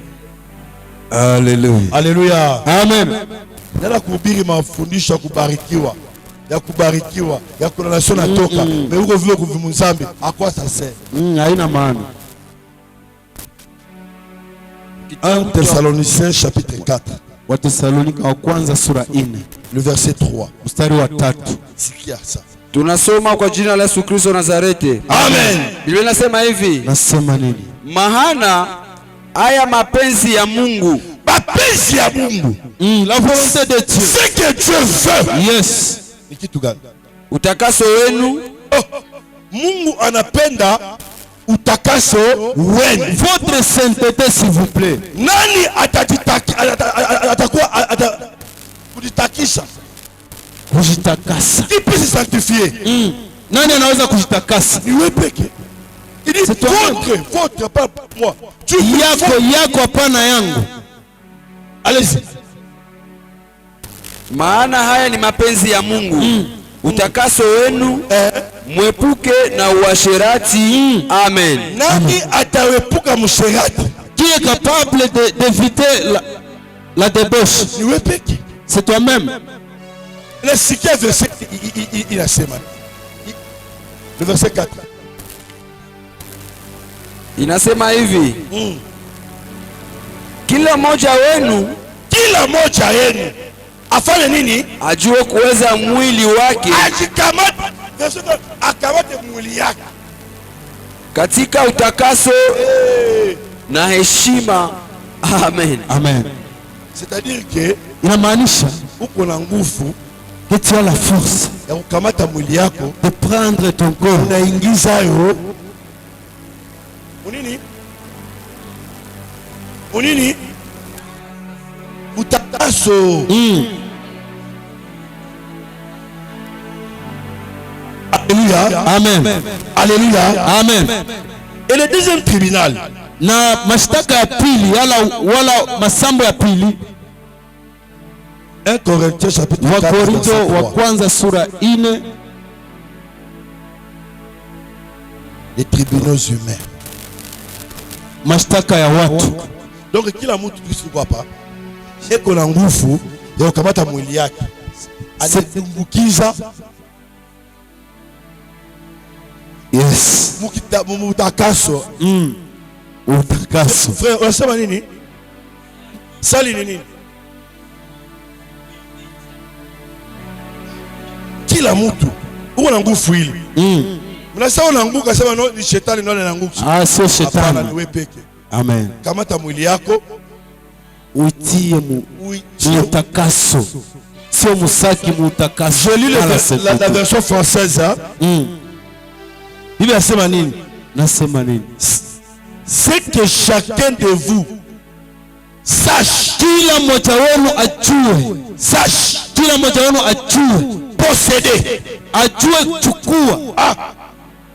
Haleluya. Haleluya. Amen. Nenda kuhubiri mafundisho ya kubarikiwa. Ya kunanasio natoka. Mais uko vile kuvimu nzambi, à quoi ça sert? Haina maana. 1 Thessaloniciens chapitre 4. Wathesalonika wa kwanza sura 4. Le verset 3. Mstari wa 3. Sikia ça. Tunasoma kwa jina la Yesu Kristo Nazareti. Amen. Biblia inasema hivi. Nasema nini? Mahana haya mapenzi ya Mungu. Mapenzi ya Mungu. La volonté de Dieu. Ce que Dieu veut. Yes. Ni kitu gani? Utakaso wenu. Mungu anapenda utakaso wenu. Votre sainteté s'il vous plaît. Nani atakuwa kujitakisha? Kujitakasa. Qui peut se sanctifier? Nani anaweza kujitakasa? Ni wewe peke. Il dit votre pas moi. Yako hapana yangu. Allez-y. Maana haya ni mapenzi ya Mungu. Utakaso wenu mwepuke na uasherati. Amen. Nani ataepuka msherati? Qui est capable d'éviter la débauche? Ni wewe peke. C'est toi-même. Le sikia verset il a sema. Le verset 4. Inasema hivi. Kila mmoja wenu afanye nini? Ajue kuweza mwili wake. Akamate mwili yake katika utakaso na heshima. Amen. Amen. C'est-à-dire que inamaanisha uko na nguvu que tu as la force ya kukamata mwili yako de prendre ton corps, unaingiza yo unini utakaso. Alléluia. Amen. Alléluia. Amen. Et le deuxième tribunal, Na mashtaka ya pili wala masambo ya pili, 1 Corinthiens chapitre 4 Wakorinto verset wa 3. kwanza sura 4, Les tribunaux humains. mashtaka ya watu. Donc kila mtu Kristo hapa eko na nguvu ya kukamata mwili yake anatumbukiza Yes. mutakaso. Utakaso. Frère, unasema nini? Sali ni nini? Kila mtu uko na nguvu hili. Mnasema unaanguka, sema no, ni shetani ndio anaanguka. Sio Hapana, shetani. ni wewe peke. Amen. Kamata mwili yako Uitie mutakaso. Sio musaki mutakaso. Je lis la version française. Bible inasema nini? Nasema nini? C'est que chacun de vous sache, Kila mmoja wenu ajue. sache Kila mmoja wenu ajue. posséder Ajue chukua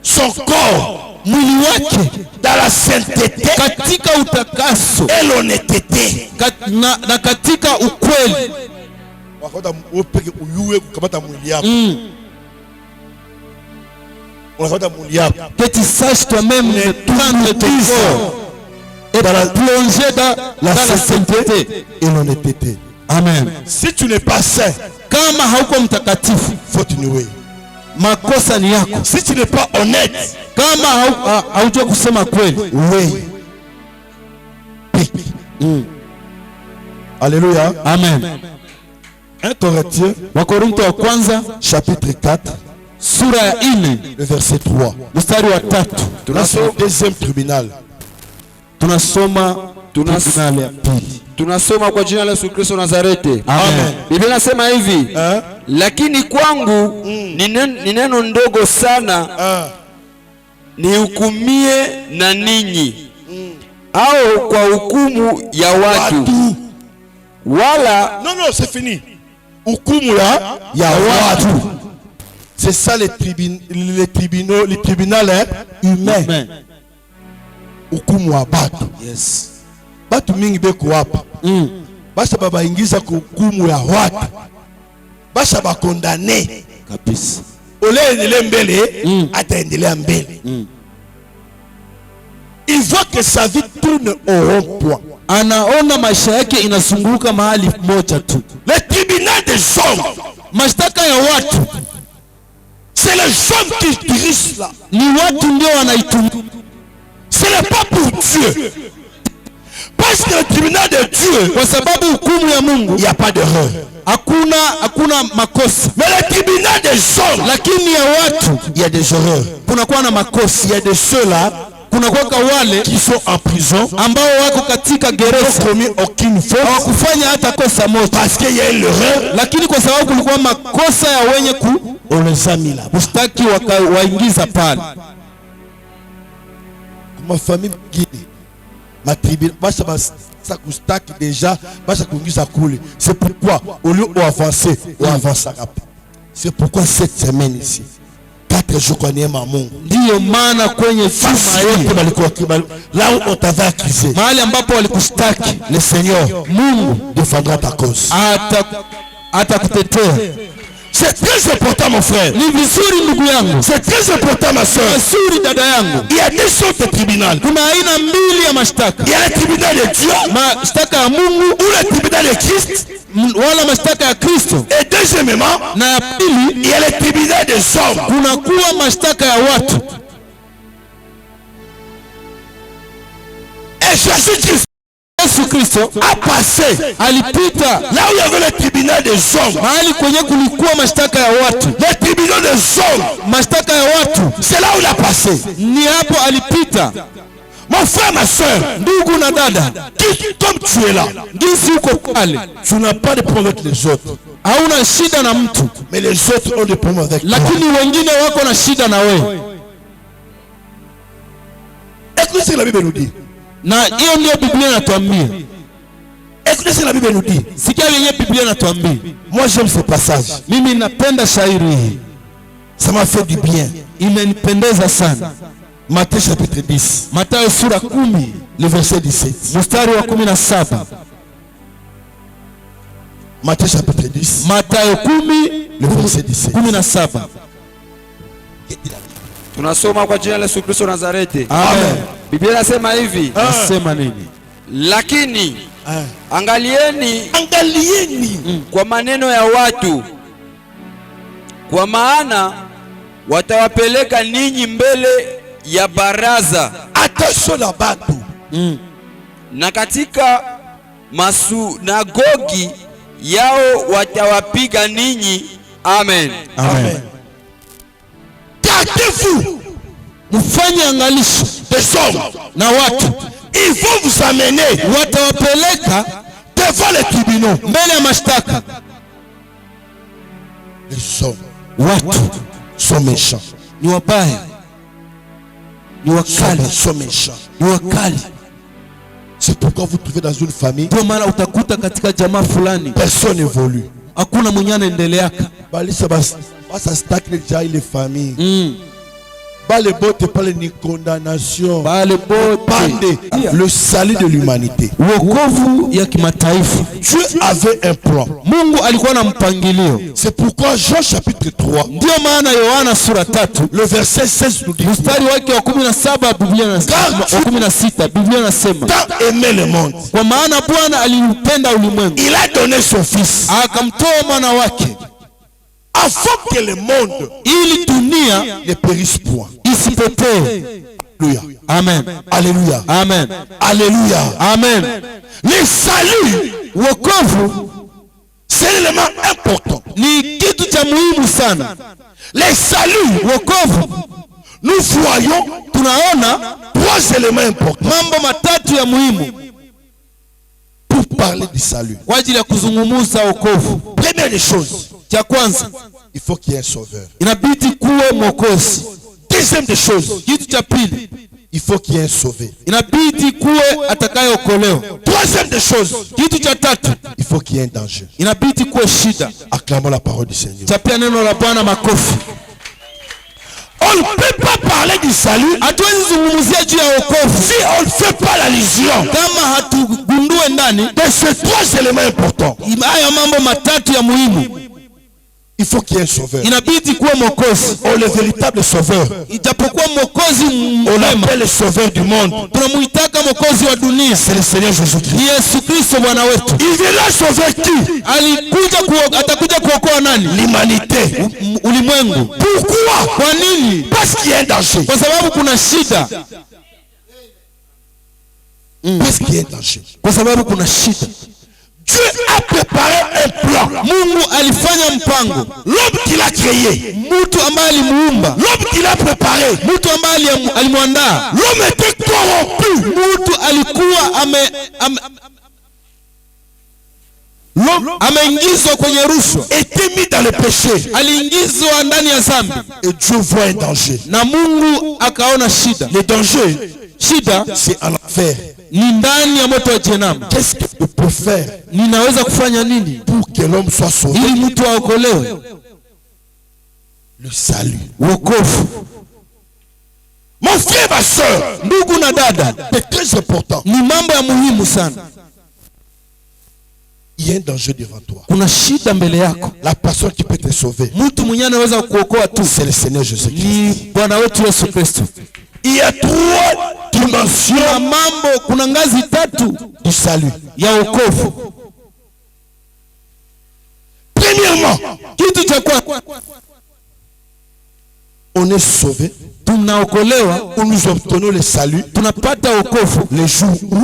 son corps mwili wake dans la sainteté katika utakaso et l'honnêteté. na katika ukweli. Wakati upeke uyue kukamata mwili yako. Unakamata mwili yako. Que tu saches toi-même de prendre ton corps et de plonger dans la sainteté et l'honnêteté. Amen. Si tu n'es pas saint, Kama hauko mtakatifu, faut t'inouer. makosa ni yako. Si tu n'es pas honnête, Kama haujua kusema kweli, oui. Alléluia. amen. 1 Corinthiens Wakorinto wa kwanza chapitre 4 sura ya 4 le verset 3. mstari wa 3 Là c'est le deuxième tribunal. tunasoma tribunali ya pili. Tunasoma kwa jina la Yesu Kristo Nazareti. Amen. Biblia inasema hivi, lakini kwangu ni neno ndogo sana nihukumie na ninyi au kwa hukumu ya watu, wala Non, non, c'est fini. Hukumu ya watu. C'est ça les tribunaux humains. Hukumu wa batu. Yes. Batu mingi beko hapa. Basha baba ingiza ku hukumu ya watu. Basha ba condamner. Kabisa. Ole endelea mbele, ataendelea mbele. Il voit que sa vie tourne au rond-point. Anaona maisha yake inazunguka mahali moja tu. Le tribunal des hommes, Mashtaka ya watu c'est les hommes qui dirigent là. ni watu ndio wanaitumia. Ce n'est pas pour Dieu. Parce que le tribunal de Dieu, Kwa sababu hukumu ya Mungu il n'y a pas d'erreur. hakuna makosa, Mais le tribunal des hommes, lakini ya watu il y a des erreurs. kunakuwa na makosa. Il y a de ceux-là Kunakuwa wale qui sont en prison, ambao wako katika qui n'ont gereza commis aucune faute, hawakufanya hata kosa moja, parce qu'il y a une erreur, lakini kwa sababu kulikuwa makosa ya wenye on les a mis là. kustaki wakawaingiza pale. Ma famille guide, ma tribu, ça coûte déjà, ça coûte. C'est pourquoi, au lieu d'avancer, on avance. C'est pourquoi cette semaine ici, 4 jours qu'on est à Mungu. Ndiyo maana kwenye là où on t'avait accusé, mahali ambapo walikustaki, le Seigneur Mungu défendra ta cause. atakutetea. C'est très important, mon frère. Ni vizuri ndugu yangu, C'est très important, ma soeur. vizuri dada yangu. Il y a deux sortes de tribunaux. Kuna aina mbili ya mashtaka, Il y a le tribunal de Dieu mashtaka ya Mungu ou le tribunal de Christ. wala mashtaka ya Kristo, Et deuxièmement, na ya pili il y a le tribunal des hommes. kunakuwa mashtaka ya watu. Et Jésus-Christ Yesu Kristo a passé alipita là où il y avait le tribunal des hommes. mahali kwenye kulikuwa mashtaka ya watu. Le tribunal des hommes, Mashtaka ya watu c'est là où il a passé. ni hapo alipita. Mon frère, ma soeur, ndugu na dada, comme tu es là, jinsi uko pale, tu n'as pas de problème avec les autres. hauna shida na mtu, Mais les autres ont des problèmes avec toi. lakini wengine wako na shida na wewe. Écoutez ce que la Bible nous dit. Na hiyo ndio Biblia inatuambia. Écoutez ce que la Bible nous dit. Sikia yenye Biblia inatuambia. Moi j'aime ce passage. Mimi napenda shairi hii. Ça m'a fait du bien. Imenipendeza sana. Matthieu chapitre 10. Mathayo sura 10, le verset 17. mstari wa 17. Matthieu chapitre 10. Mathayo 10, le verset 17. 17. Tunasoma kwa jina la Yesu Kristo Nazareti. Amen. Biblia inasema hivi. Nasema nini? Lakini angalieni kwa maneno ya watu, kwa maana watawapeleka ninyi mbele ya baraza. Attention la batu. Na katika masunagogi yao watawapiga ninyi. Amen. Amen. Gardez-vous. Mfanye angalisho des hommes na watu. Ils vont vous amener. Watawapeleka devant les tribunaux. Mbele ya mashtaka. Les hommes. Watu sont méchants. Ni wabaya. Ni wakali. Sont méchants. Ni wakali. C'est pourquoi vous trouvez dans une famille. Ndio maana utakuta katika jamaa fulani personne évolue. Hakuna mwenye anaendeleaka. Bali ça stack déjà les familles. Bale bote pale ni condamnation. Bale bote le salut de l'humanité. Wokovu ya kimataifa. Dieu avait un plan. Mungu alikuwa na mpangilio. C'est pourquoi Jean chapitre 3. Ndio maana Yohana sura 3 le verset 16 nous dit. Mstari wake wa 17 Biblia inasema 16 Biblia inasema. Tant aimé le monde. Kwa maana Bwana aliupenda ulimwengu. Il a donné son fils. Akamtoa mwana wake. Afin que le monde ili dunia ne périsse point. Isipotee. Alléluia. Amen. Alléluia. Amen. Alléluia. Amen. Le salut, wokovu, c'est l'élément important. Ni kitu cha muhimu sana. Le salut, wokovu, nous voyons, tunaona 3 éléments importants. Mambo matatu ya muhimu pour parler du salut. Kwa ajili ya kuzungumza wokovu. Première des choses, cha kwanza, il faut qu'il y ait un sauveur. Inabidi kuwe mwokozi. Deuxième des choses, kitu cha pili, il faut qu'il y ait un sauvé. Inabidi kuwe atakayeokolewa. Troisième des choses, kitu cha tatu, il faut qu'il y ait un danger. Inabidi kuwe shida. Acclamons la parole du Seigneur. Chapia neno la Bwana makofi. On ne peut pas parler du salut si on ne fait pas l'allusion de ces 3 éléments importants. Il faut qu'il y ait un sauveur. Oh, le véritable sauveur. On l'appelle le sauveur du monde. C'est le Seigneur Jésus-Christ. Il viendra sauver qui? L'humanité. Pourquoi? Parce qu'il y a un danger. Parce qu'il y a un danger. Dieu a préparé un plan. L'homme qu'il a créé. L'homme qu'il a préparé. L'homme était corrompu. L'homme était mis dans le péché. Et Dieu voit un danger. Le danger, c'est en enfer. Qu'est-ce que je peux faire pour que l'homme soit sauvé? Le salut. Mon frère, ma soeur, c'est très important. Il y a un danger devant toi. La personne qui peut te sauver, c'est le Seigneur Jésus-Christ. Il y a 3 dimensions du salut. Premièrement, on est sauvé. Où nous obtenons le salut. Les jours où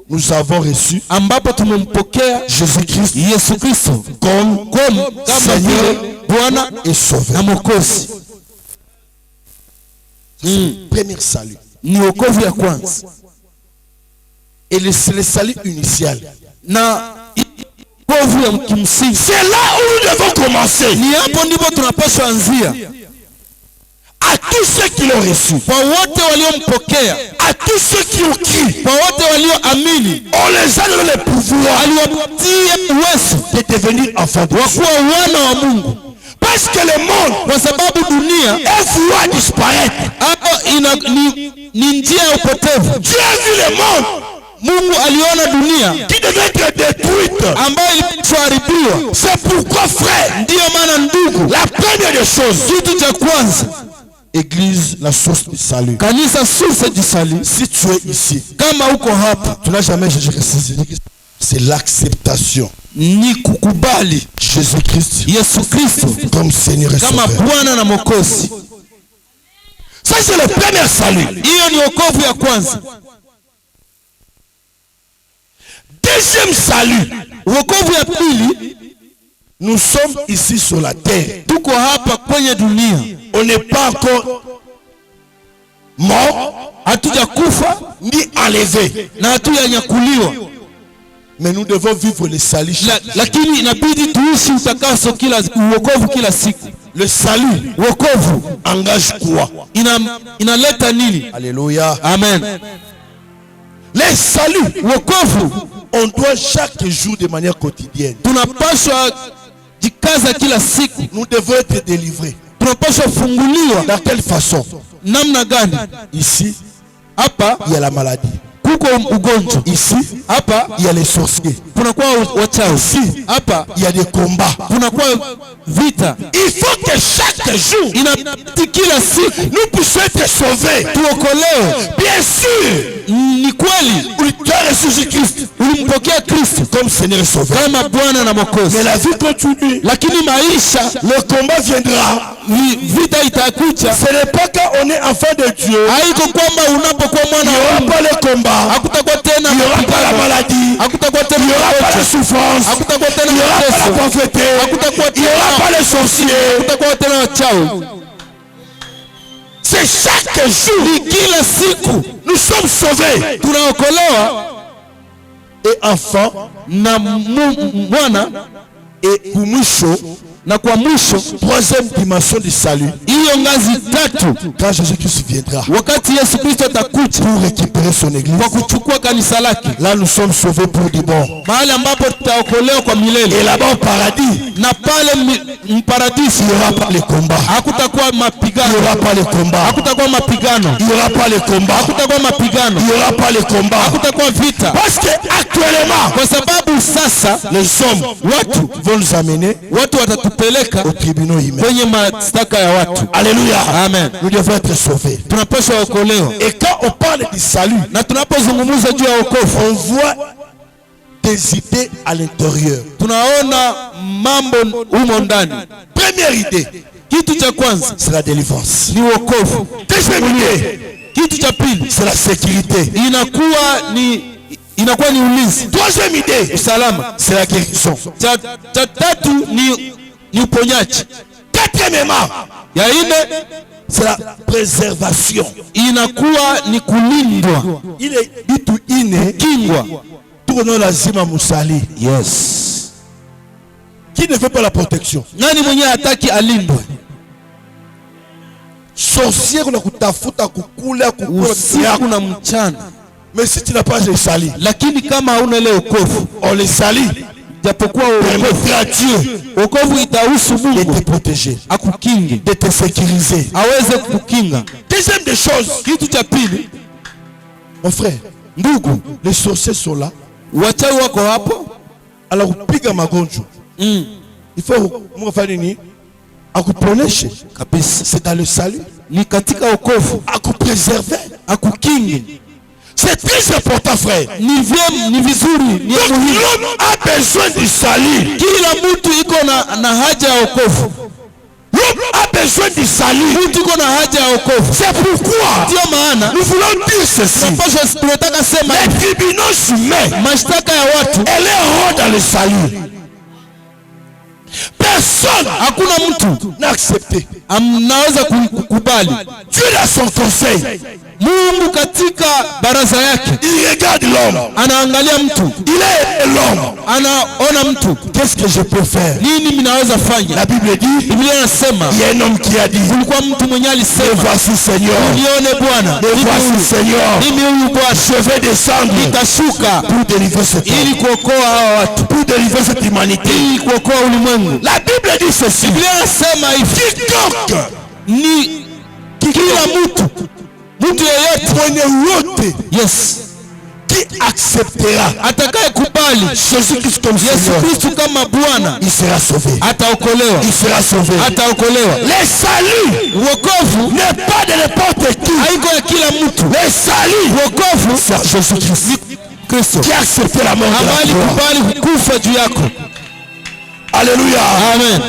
nous avons reçu Jésus-Christ comme Seigneur et Sauveur. Premier salut. ni wokovu ya kwanza. Et le salut initial. Na wokovu ya kimsingi. C'est là où nous devons commencer. Ni hapo ndipo tunapaswa anzia. À tous ceux qui l'ont reçu, kwa wote waliompokea, à tous ceux qui ont cru, kwa wote walioamini, on les a donné le pouvoir, aliwapatia uwezo de devenir enfants de Dieu. Wakuwa wana wa Mungu. Parce que le monde, kwa sababu dunia est vouloir disparaître. Hapo ni njia ya upotevu. Dieu a vu le monde, Mungu aliona dunia qui devait être détruite, ambayo iliharibiwa. C'est pourquoi, frère, ndiyo maana ndugu, la première des choses, kitu cha kwanza, Église, la source du salut. Kanisa, source du salut. Si tu es ici, kama uko hapa, tu n'as jamais cherché que c'est l'acceptation. Ni kukubali Jésus-Christ, Yesu Kristo comme Seigneur et kama Sauveur. Bwana na Mwokozi. Ça c'est le premier salut. Hiyo ni wokovu ya kwanza. Deuxième salut, wokovu ya pili, nous sommes ici sur la terre. Tuko hapa kwenye dunia. On n'est pas encore mort, hatujakufa ni enlevé, na hatujanyakuliwa. mais nous devons vivre le salut. Lakini inabidi tuishi utakaso wokovu kila siku. Le salut, wokovu engage quoi? Inaleta nini? Alléluia. Amen. Le salut, wokovu, on doit chaque jour de manière quotidienne. Tunapaswa jikaza kila siku. Nous devons être délivrés. Tunapaswa funguliwa. Dans quelle façon? Namna gani? Ici, hapa il y a la maladie. Kuko ugonjwa. Ici, hapa il y a les sorciers. Kunakuwa wachawi. Ici, hapa il y a des combats. Kunakuwa vita. Il faut que chaque jour, inabidi kila siku nous puissions être sauvés. Tuokolewe. Bien sûr, ni kweli tu as reçu Jésus-Christ, ulimpokea Kristo comme Seigneur et Sauveur. kama Bwana na Mwokozi. Mais la vie continue. Lakini maisha, le combat viendra. Vita itakuja. Ce n'est pas quand on est enfant de Dieu. Haiko kwamba unapokuwa mwana wa Mungu, il n'y aura pas le combat. Hakutakuwa tena il n'y aura pas la maladie. Hakutakuwa tena il n'y aura pas la souffrance. Hakutakuwa tena il n'y aura pas la pauvreté. il n'y aura pas les sorciers. Hakutakuwa tena wachawi. C'est chaque jour. Kila siku nous sommes sauvés. Tunaokolewa. Et enfant na mwana et mwisho na kwa mwisho, troisième dimension du salut. Hiyo ngazi tatu, quand Jésus-Christ viendra, wakati Yesu Kristo atakuja pour récupérer son église, kwa kuchukua kanisa lake. Là nous sommes sauvés pour du bon. Mahali ambapo tutaokolewa kwa milele. Et là-bas au paradis, na pale mparadisi, il n'y aura pas les combats. Hakutakuwa mapigano. Il n'y aura pas les combats. Hakutakuwa mapigano. Il n'y aura pas les combats. Hakutakuwa mapigano. Il n'y aura pas les combats. Hakutakuwa vita. Parce que actuellement, kwa sababu sasa les hommes, watu vont nous amener, watu watatupeleka au tribunal humain. Kwenye mashtaka ya watu. Alléluia. Amen. Nous devons être sauvés. Tunapaswa kuokolewa. Et quand on parle du salut, na tunapozungumza juu ya wokovu, on voit des idées à l'intérieur. Tunaona mambo humo ndani. Première idée, kitu cha kwanza, c'est la délivrance. Ni wokovu. Deuxième idée, kitu cha pili, c'est la sécurité. Inakuwa ni ulinzi. Troisième idée, usalama, c'est la guérison. Cha tatu ni uponyaji. Quatrièmement, ya ine, c'est la préservation. Inakuwa ni kulindwa. Ile bitu ine kingwa. Tuko lazima musali. Yes. Qui ne veut pas la protection? Nani mwenye hataki alindwe? Sorcier kuna kutafuta kukula usiku na mchana. Mais si tu n'as pas les salis, lakini kama hauna ile wokovu, on les salit. Japokuwa wokovu itahusu Mungu de te protéger, akukinge, de te sécuriser, aweze kukinga. Deuxième des choses, kitu cha pili, mon frère, ndugu, les sorciers sont là. Wachawi wako hapo. Alors upiga magonjwa. Il faut mfanye nini? Akuponeshe kabisa. C'est dans le salut. Ni katika wokovu. Akupréserver, akukinge. C'est très important, frère. Ni vizuri, ni muhimu. L'homme a besoin du salut. Kila mtu iko na haja ya wokovu. L'homme a besoin du salut. Mtu iko na haja ya wokovu. C'est pourquoi ndio maana nous voulons dire ceci. Tunataka sema les tribunaux humains, mashtaka ya watu, elle est rond dans le salut. Personne, hakuna mtu n'a accepté. Amnaweza kukubali. Dieu a son conseil. Mungu katika baraza yake, il regarde l'homme. anaangalia mtu, Il est l'homme. anaona mtu. Qu'est-ce que je peux faire? Nini minaweza fanya? La Bible dit, Biblia inasema il y a un homme qui a dit, kulikuwa mtu mwenye me alisema, voici Seigneur, nione Bwana, me voici Seigneur, mimi huyu Bwana, je vais descendre nitashuka pour délivrer cet homme, ili kuokoa hawa watu, pour délivrer cette humanité. ili kuokoa ulimwengu. La Bible dit ceci, Biblia inasema hivi, quiconque ni kila mtu yeyote, mwenye wote yes, qui acceptera atakaye kubali Jésus-Christ comme Yesu Seigneur, Kristo kama Bwana il sera sauvé. ataokolewa, Il sera sauvé. ataokolewa. Le salut Wokovu n'est pas de n'importe qui. haiko ya kila mtu. Le salut, Wokovu c'est Jésus-Christ Kristo qui a accepté la mort de ambaye la croix. alikubali kufa juu yako. Alléluia. Amen,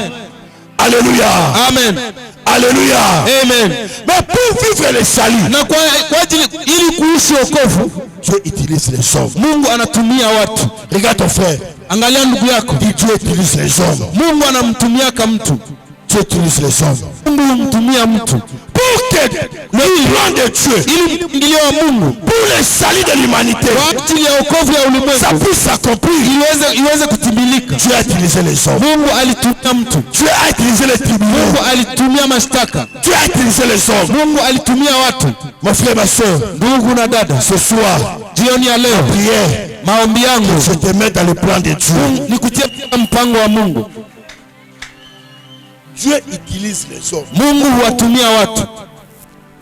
Alléluia. amen, Alléluia. amen. Mais pour vivre le salut, Na kwa ajili ili kuishi wokovu, Dieu utilise les hommes. Mungu anatumia watu. Regarde ton frère. Angalia ndugu yako, Dieu utilise les hommes. Mungu anamtumiaka mtu, Dieu utilise les hommes. Mungu humtumia mtu Pour que le plan de Dieu, ili mpangilio wa Mungu pour le salut de l'humanité, kwa ajili ya wokovu ya ça ulimwengu puisse s'accomplir, iweze kutimilika. Dieu a utilisé les hommes. Mungu alitumia mtu, Dieu a utilisé les tribunaux. Mungu alitumia mashtaka, Dieu a utilisé les hommes. Mungu alitumia watu. Mon frère, ma soeur, Ndugu na dada, ce soir, jioni ya leo prière, maombi yangu je te mets dans le plan de Dieu. ni kutia katika mpango wa Mungu. Dieu utilise les hommes. Mungu huwatumia watu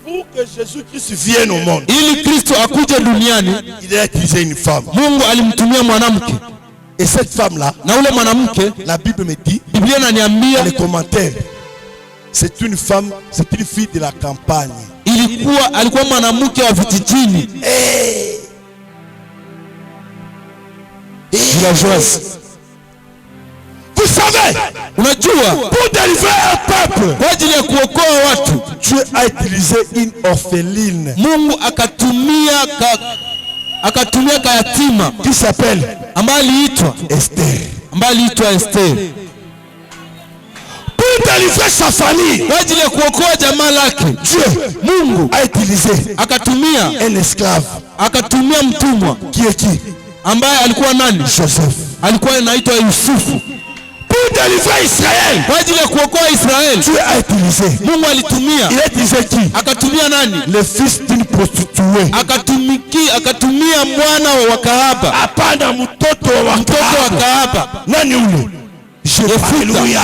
Pour que Jésus-Christ vienne au monde, ili Kristo akuje duniani. il a utilisé une femme. Mungu alimtumia mwanamke, Et cette femme-là, na ule mwanamke, la Bible me dit, Biblia inaniambia dans les commentaires, c'est une femme, c'est une fille de la campagne. alikuwa mwanamke wa vijijini, villageoise. Vous savez, Unajua, pour délivrer un peuple, kwa ajili ya kuokoa watu, Dieu a utilisé une orpheline Mungu akatumia kayatima qui s'appelle ambaye aliitwa Esther. Pour délivrer sa famille, Kwa ajili ya kuokoa jamaa lake, Dieu Mungu a utilisé akatumia un esclave mtumwa qui est qui? ambaye alikuwa nani? Joseph. Alikuwa anaitwa Yusufu. Pour délivrer Israël, Kwa ajili ya kuokoa Israeli, Dieu a utilisé. Mungu alitumia, Il a utilisé qui? akatumia nani? Le fils d'une prostituée. Akatumia mwana wa kahaba, Hapana mtoto wa mtoto wa kahaba. nani huyo? Alléluia.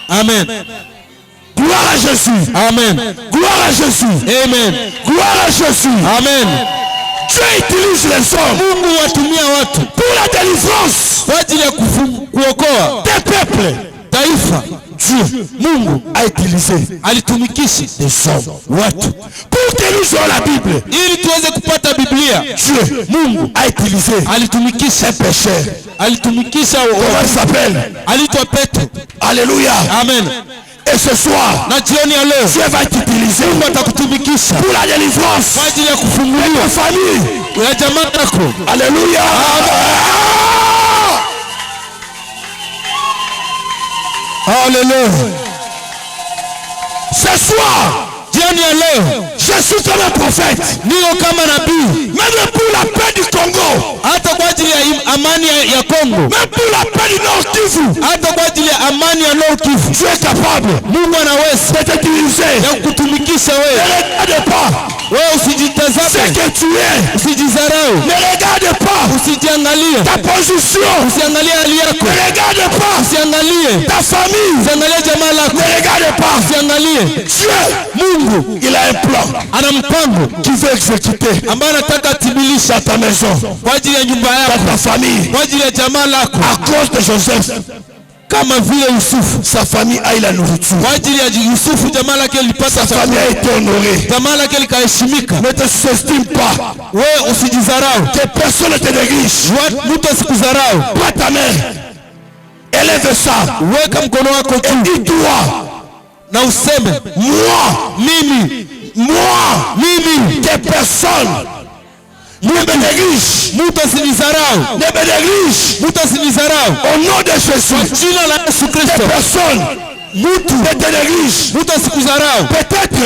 Amen, Gloire à Jésus. amen, Gloire à Jésus. amen, Gloire à Jésus. amen. Dieu utilise les hommes Mungu watumia watu pour la délivrance kwa ajili ya kuokoa des peuples. taifa. Dieu, Mungu a utilisé alitumikisha des hommes watu pour que nous ayons la Bible. ili tuweze kupata Biblia. Dieu, Mungu a utilisé alitumikisha un pécheur. alitumikisha Comment il s'appelle? aliitwa Petro. Alléluia. Amen. Et ce soir, Na jioni ya leo Dieu va t'utiliser Mungu atakutumikisha pour la délivrance kwa ajili ya de kufunguliwa ta famille. ya jamaa yako. Alléluia. Haleluya. Ce soir, Jioni ya leo je suis comme un prophète. niko kama nabii, Même pour la paix du Congo. hata kwa ajili ya amani ya Kongo, Même pour la paix du Nord Kivu. hata kwa ajili ya amani ya Nord Kivu. Tu es capable Mungu anaweza de t'utiliser. ya kukutumikisha Ne wewe. regarde pas Wewe ce usijitazame, que tu es. usijizarau, Ne regarde pas usijiangalie, ta position. usiangalie hali yako, Ne regarde pas usiangalie, ta famille. usiangalie jamaa lako, Ne regarde pas. usiangalie. Dieu, Mungu il a un plan ana mpango qui veut exécuter ambaye anataka atibilisha dans ta maison, kwa ajili ya nyumba dans yako, ta famille. kwa ajili ya jamaa lako, À cause de Joseph, kama vile Yusufu. sa famille a eu la nourriture. Kwa ajili ya Yusufu jamaa lake lilipata Sa famille chakula, a été honorée. jamaa lake likaheshimika. Ne te sous-estime pas. Wewe usijizarau, Que personne ne te néglige. mtu asikudharau. Pas ta main. Élève ça. Weka mkono wako Et juu dis-toi, na useme, moi, que personne ne me néglige. mtu asinizarau, Ne me néglige. mtu asinizarau. Au nom de Jésus, Jina la Yesu que Kristo, personne mtu te néglige. mtu asikudharau. Peut-être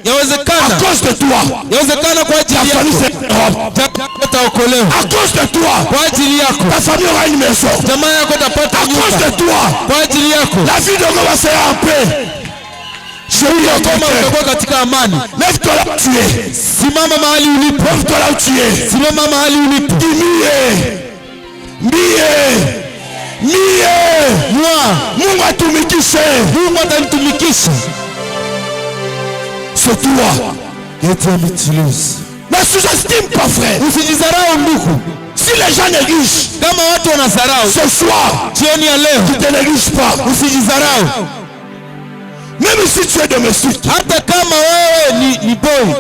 Yawezekana à cause de toi, yawezekana kwa ajili ta yako famille utaokolewa. à cause de toi, Kwa ajili yako ta famille aura une maison. jamaa yako itapata À cause nyumba. de toi, Kwa ajili yako la vie de Goma sera en paix. Je lui kama ai utakuwa katika amani. lève-toi là où tu es. Simama mahali ulipo. Lève-toi là où tu es. Simama mahali ulipo. Dis mie. Mungu atumikishe. Mungu atanitumikisha. C'est toi. Ne sous-estime pas, frère. Usijidharau ndugu. Si les gens négligent, Kama watu wanadharau ce soir, jioni ya leo, tu ne négliges pas. usijidharau. Même si tu es domestique, Hata kama wewe ni boy,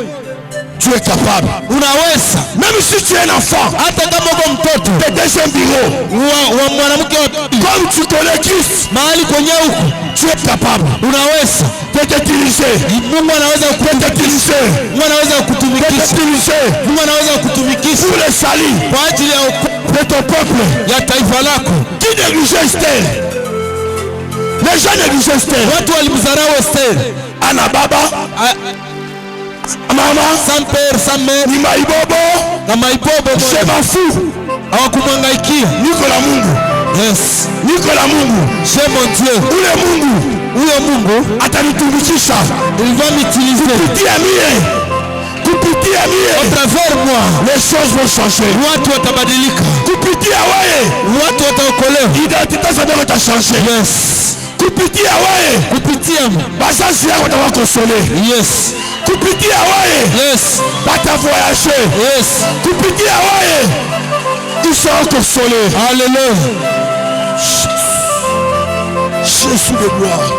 tu es capable. unaweza. Même si tu es un enfant, Hata kama uko mtoto tu es dans un bureau, wa mwanamke wa pili, comme tu connais Christ, mahali kwenye huku, tu es capable unaweza. de t'utiliser. Mungu anaweza T'utiliser. Mungu anaweza kukutumikisha. T'utiliser Mungu anaweza kukutumikisha pour le salut kwa ajili ya de ton peuple. ya taifa lako. Qui négligeait Esther? Les gens négligeaient Esther. Watu walimdharau Esther. Ana baba, mama, Sans père, sans mère, ni maibobo, na maibobo je m'en fous. hawakumwangaikia. Niko la Mungu. Yes. Niko la Mungu. Je mon Dieu. Ule Mungu Huyo Mungu atanitumikisha. il va m'utiliser. Kupitia mie. Kupitia Au mie. travers moi, Les choses vont changer. watu watabadilika. Kupitia wewe. Watu wataokolewa. Identité ça doit changer. Yes. Kupitia wewe. Kupitia Bazazi yako watakuwa consolé. yes. Kupitia wewe. Yes. Batavoyager. Yes. Kupitia wewe. Ils seront consolés. Alléluia. Jésus de gloire.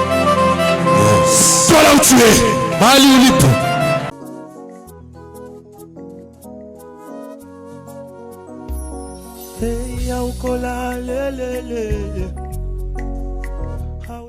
Toi là où tu es. Mahali ulipo. Hey, ya ukola, le, le, le.